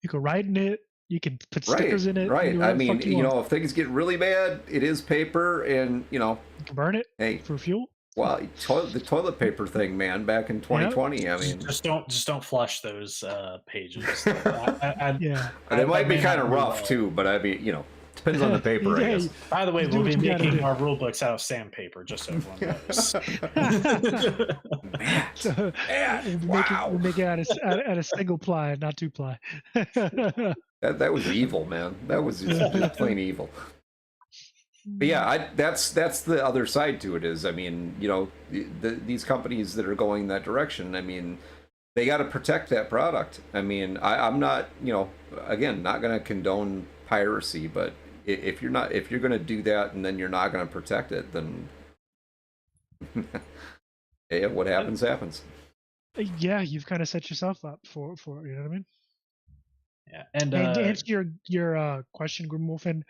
You can write in it. You can put stickers in it. Right. I mean, you want. if things get really bad, it is paper, and You can burn it hey, for fuel. well, the toilet paper thing, man, back in 2020. I mean, just don't flush those pages. Yeah. they might be kind of rough too, but I mean, depends on the paper, I guess. By the way, Do we'll what be you gotta making do. our rule books out of sandpaper, just so everyone knows. So, we'll make it out of single ply, not two ply. That was evil, man. That was just plain evil. But yeah, that's the other side to it is, I mean, these companies that are going that direction, I mean, they got to protect that product. I mean, I'm not, again, not going to condone piracy, but if you're going to do that and then you're not going to protect it, then yeah, what happens happens. Yeah, you've kind of set yourself up for you know what I mean. Yeah, and to answer your question, Grimwolfen,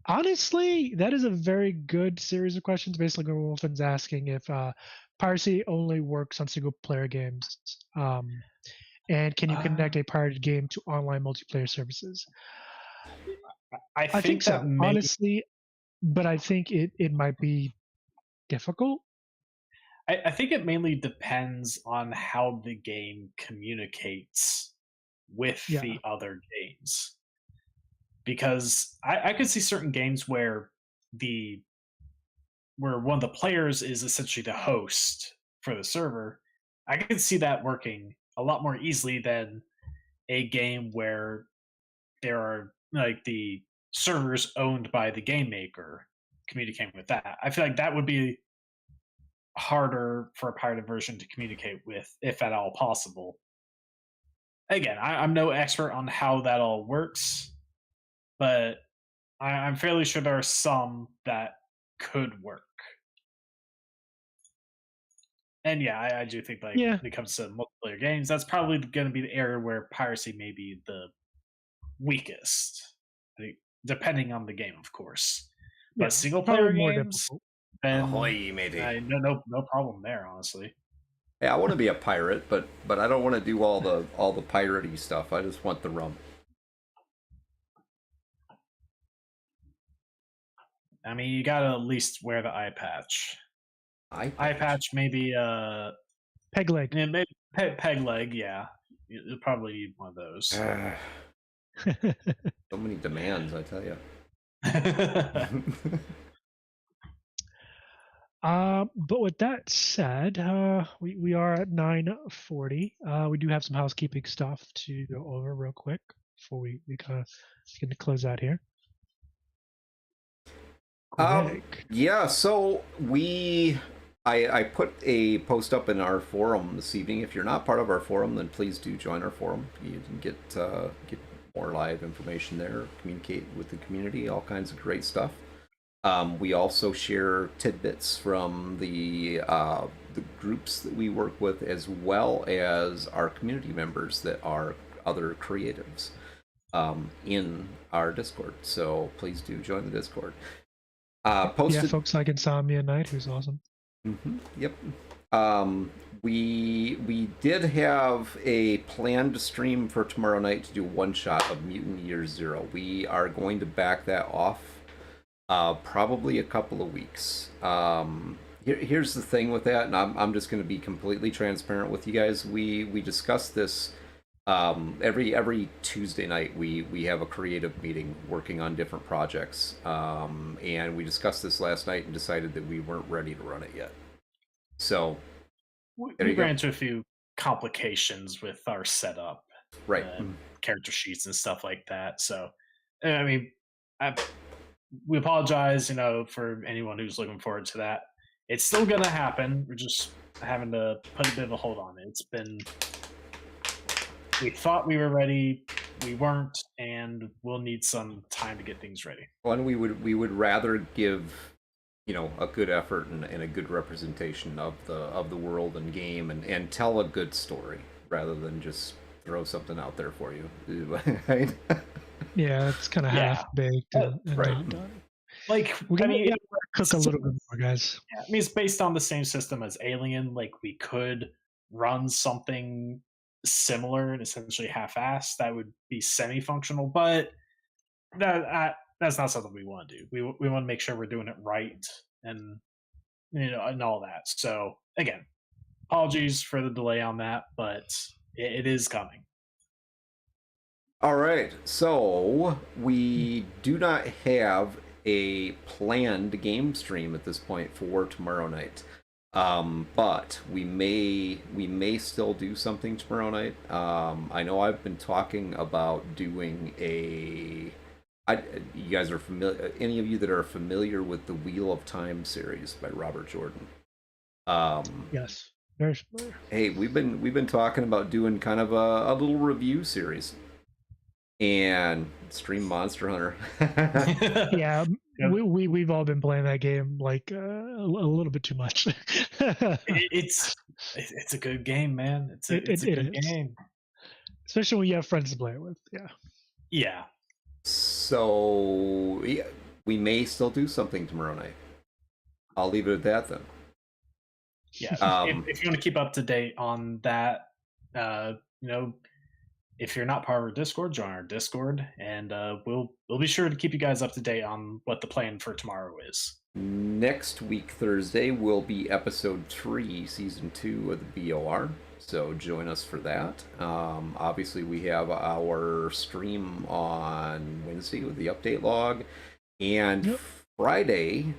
honestly, that is a very good series of questions. Basically, Grimwolfen's asking if piracy only works on single-player games, and can you connect a pirated game to online multiplayer services? I think so, that honestly, but I think it might be difficult. I think it mainly depends on how the game communicates with the other games. Because I could see certain games where one of the players is essentially the host for the server. I could see that working a lot more easily than a game where there are like the servers owned by the game maker communicating with that. I feel like that would be harder for a pirated version to communicate with, if at all possible. Again, I'm no expert on how that all works, but I'm fairly sure there are some that could work. And yeah, I do think when it comes to multiplayer games, that's probably going to be the area where piracy may be the weakest, depending on the game, of course. But single player games, then Ahoy, matey. no problem there, honestly. Hey, I want to be a pirate, but I don't want to do all the piratey stuff. I just want the rum. I mean, you gotta at least wear the eye patch. Eye patch, maybe peg leg. Yeah, maybe peg leg. Yeah, you'll probably need one of those. So many demands, I tell you. But with that said, we are at 9:40. We do have some housekeeping stuff to go over real quick before we kind of get to close out here. Yeah, so I put a post up in our forum this evening. If you're not part of our forum, then please do join our forum. You can get more live information there, communicate with the community, all kinds of great stuff. We also share tidbits from the groups that we work with, as well as our community members that are other creatives in our Discord. So please do join the Discord. Posted... Yeah, folks like Insomnia Knight, who's awesome. Mm-hmm. Yep. We did have a planned stream for tomorrow night to do one shot of Mutant Year Zero. We are going to back that off probably a couple of weeks. Here's the thing with that, and I'm just going to be completely transparent with you guys. We discussed this every Tuesday night. We have a creative meeting working on different projects, and we discussed this last night and decided that we weren't ready to run it yet. So we ran into a few complications with our setup, right? Character sheets and stuff like that. So I mean, we apologize, for anyone who's looking forward to that. It's still gonna happen. We're just having to put a bit of a hold on it. We thought we were ready, we weren't, and we'll need some time to get things ready. Well, and we would rather give a good effort and a good representation of the world and game and tell a good story rather than just throw something out there for you. Right? Yeah, it's kind of half baked and right. not done. Like, We I gotta, mean, cook a little bit more, guys. yeah, I mean, it's based on the same system as Alien. Like, we could run something similar and essentially half-assed that would be semi-functional, but that's not something we want to do. We want to make sure we're doing it right, and and all that. So again, apologies for the delay on that, but it is coming. All right, so we do not have a planned game stream at this point for tomorrow night, but we may still do something tomorrow night. I know I've been talking about doing you guys are familiar? Any of you that are familiar with the Wheel of Time series by Robert Jordan? Yes, very familiar. Hey, we've been talking about doing kind of a little review series and stream Monster Hunter. Yeah, Yep. we've all been playing that game like a little bit too much. It's a good game, man. It's a good is. game. Especially when you have friends to play it with. Yeah. Yeah. So yeah, we may still do something tomorrow night. I'll leave it at that then. Yeah. If you want to keep up to date on that, if you're not part of our Discord, join our Discord, and we'll be sure to keep you guys up to date on what the plan for tomorrow is. Next week, Thursday, will be episode 3, season 2 of the BOR. So join us for that. Obviously, we have our stream on Wednesday with the update log, and Friday.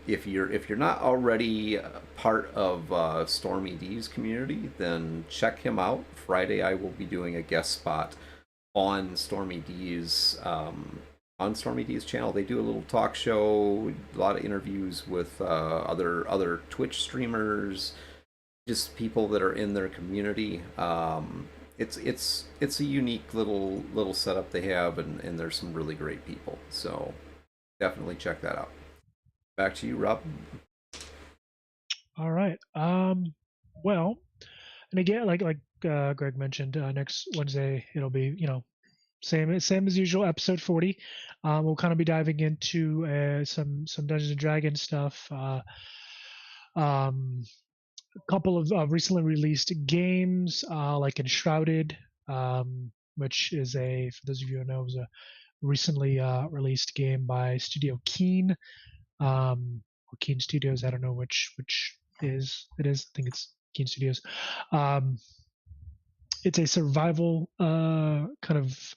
If you're not already part of Stormy D's community, then check him out. Friday, I will be doing a guest spot on Stormy D's channel. They do a little talk show, a lot of interviews with other Twitch streamers, just people that are in their community. It's a unique little setup they have, and there's some really great people. So definitely check that out. Back to you, Rob. All right. Well, and again, like Greg mentioned, next Wednesday it'll be same as usual, episode 40. We'll kind of be diving into some Dungeons and Dragons stuff. A couple of recently released games, like Enshrouded, which is for those of you who know, was a recently released game by Studio Keen, or Keen Studios. I don't know which it is. I think it's Keen Studios. It's a survival kind of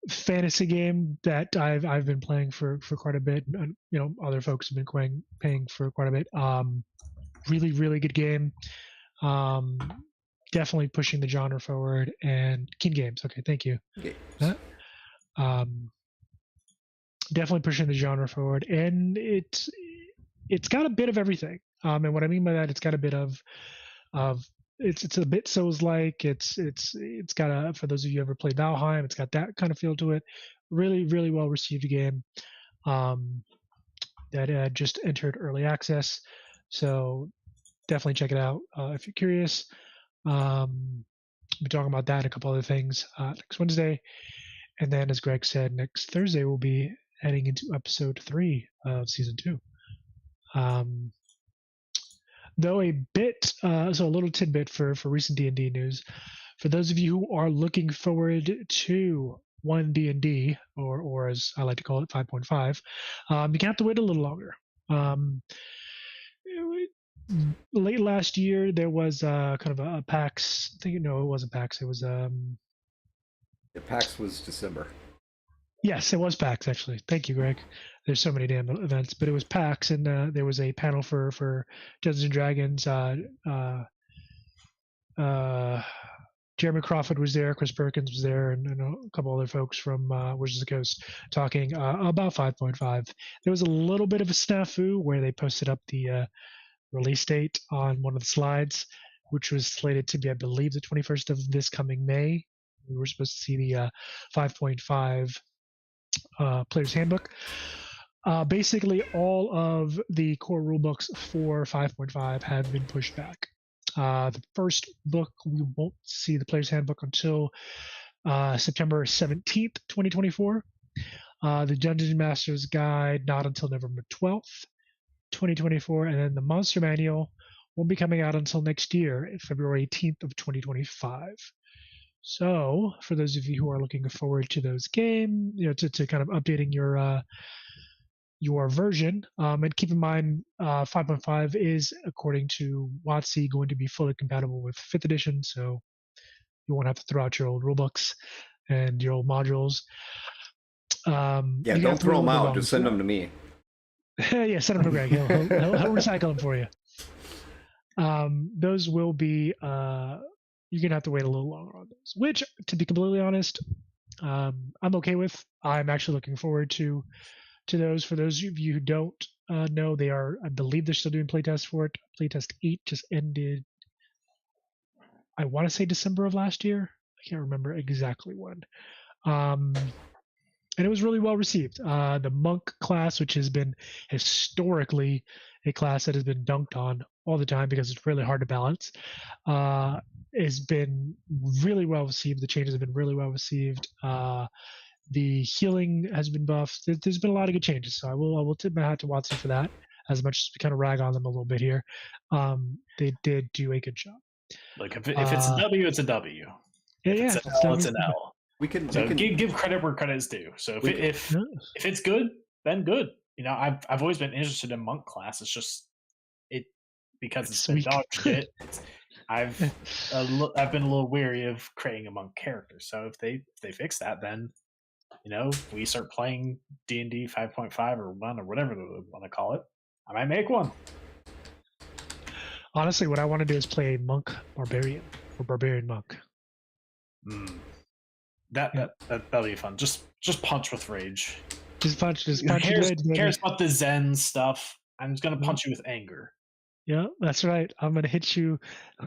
fantasy game that I've been playing for quite a bit, and other folks have been paying for quite a bit. Really, really good game. Definitely pushing the genre forward. And Keen Games. Okay, thank you. Definitely pushing the genre forward, and it's got a bit of everything. And what I mean by that, it's got a bit of it's a bit Souls-like. It's got for those of you who ever played Valheim, it's got that kind of feel to it. Really, really well received game. That just entered early access. So definitely check it out if you're curious. We'll be talking about that and a couple other things next Wednesday. And then, as Greg said, next Thursday we'll be heading into episode 3 of season 2. Though a bit, so a little tidbit for recent D&D news. For those of you who are looking forward to 1 D&D, or as I like to call it, 5.5, you can have to wait a little longer. Late last year, there was kind of a PAX. I think it wasn't PAX. It was The PAX was December. Yes, it was PAX actually. Thank you, Greg. There's so many damn events, but it was PAX, and there was a panel for Dungeons and Dragons. Jeremy Crawford was there, Chris Perkins was there, and a couple other folks from Wizards of the Coast talking about 5.5. There was a little bit of a snafu where they posted up the release date on one of the slides, which was slated to be, I believe, the 21st of this coming May. We were supposed to see the 5.5 Player's Handbook. Basically, all of the core rulebooks for 5.5 have been pushed back. The first book, we won't see the Player's Handbook until September 17th, 2024. The Dungeon Master's Guide not until November 12th, 2024, and then the Monster Manual won't be coming out until next year, February 18th of 2025. So, for those of you who are looking forward to those games, to kind of updating your version, and keep in mind, 5.5 is, according to WotC, going to be fully compatible with 5th edition, so you won't have to throw out your old rulebooks and your old modules. Yeah, you don't have to throw wait a them little out. Just send them to me. Yeah, send them to Greg. He'll recycle them for you. Those will be. You're gonna have to wait a little longer on those. Which, to be completely honest, I'm okay with. I'm actually looking forward to those. For those of you who don't know, they are. I believe they're still doing playtests for it. Playtest 8 just ended. I want to say December of last year. I can't remember exactly when. And it was really well received. The monk class, which has been historically a class that has been dunked on all the time because it's really hard to balance, has been really well received. The changes have been really well received. The healing has been buffed. There's been a lot of good changes, so I will tip my hat to WotC for that. As much as we kind of rag on them a little bit here, they did do a good job. Like if it's a W, it's a W. If it's an L, it's an L. We can give credit where credit is due. So if it's good, then good. I've always been interested in monk class. It's just because it's been dog shit. I've been a little weary of creating a monk character. So if they fix that, then we start playing D&D 5.5 or 1 or whatever they want to call it. I might make one. Honestly, what I want to do is play a monk barbarian or barbarian monk. That'll be fun. Just punch with rage. Just punch. Who cares about the Zen stuff? I'm just gonna punch you with anger. Yeah, that's right. I'm gonna hit you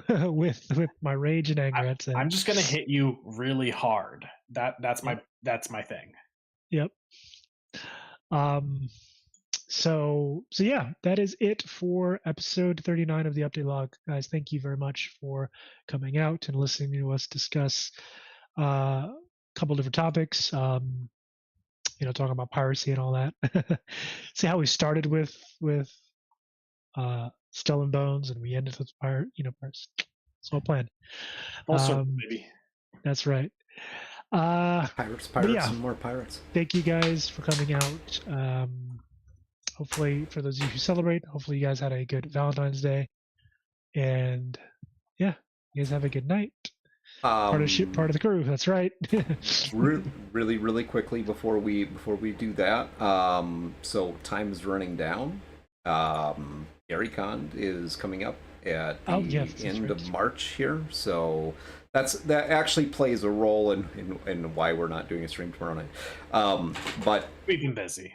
with my rage and anger. I'm just gonna hit you really hard. That's my thing. Yep. So yeah, that is it for episode 39 of the Update Log, guys. Thank you very much for coming out and listening to us discuss a couple different topics. Talking about piracy and all that. See how we started with Skull and Bones, and we ended with piracy. It's all planned. Full circle, baby. That's right. Pirates, and more pirates. Thank you guys for coming out. Hopefully, for those of you who celebrate, hopefully you guys had a good Valentine's Day, and yeah, you guys have a good night. Part of the crew. That's right. really quickly before we do that. So time is running down. GaryCon is coming up at the end of March here, so that actually plays a role in why we're not doing a stream tomorrow night. But we've been busy.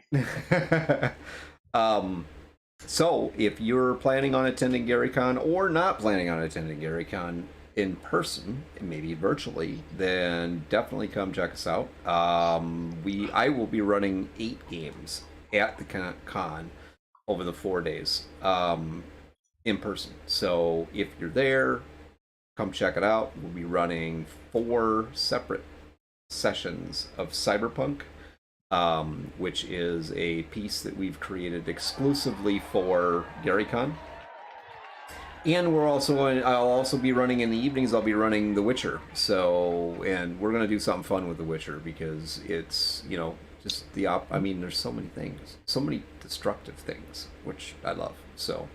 So if you're planning on attending GaryCon or not planning on attending GaryCon in person, maybe virtually, then definitely come check us out. I will be running 8 games at the con over the 4 days in person. So if you're there, come check it out. We'll be running 4 separate sessions of Cyberpunk, which is a piece that we've created exclusively for GaryCon. And I'll also be running in the evenings. I'll be running The Witcher. And we're gonna do something fun with The Witcher because it's just there's so many things, so many destructive things, which I love. So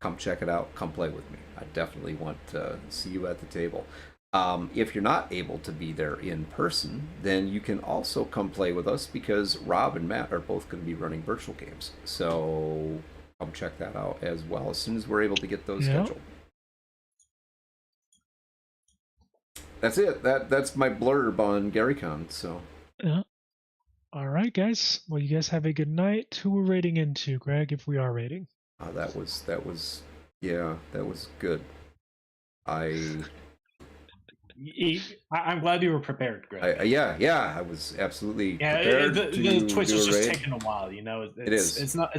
come check it out. Come play with me. I definitely want to see you at the table. If you're not able to be there in person, then you can also come play with us because Rob and Matt are both going to be running virtual games. So come check that out as well as soon as we're able to get those scheduled. That's it. That's my blurb on GaryCon. So. Yeah. All right, guys. Well, you guys have a good night. Who we're rating into, Greg? If we are rating. That was good. I'm glad you were prepared, Greg. Yeah, I was absolutely Yeah, prepared the to Twitch do is a just raid. taking a while. You know, It is. It's not.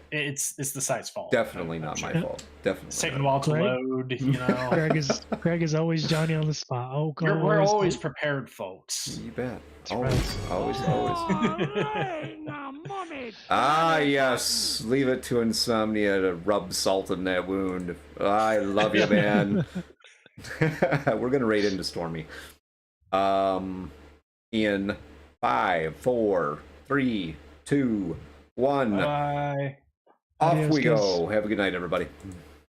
It's the site's fault. Definitely I'm not sure. my fault. Definitely. It's taking a not. while to Greg? load. You know, Greg is always Johnny on the spot. Oh, we're always prepared, folks. You bet. right. Always. Ah, yes. Leave it to Insomnia to rub salt in that wound. I love you, man. We're gonna raid into Stormy. In 5, 4, 3, 2, 1. Bye. Off Adios, we guys. go. Have a good night, everybody.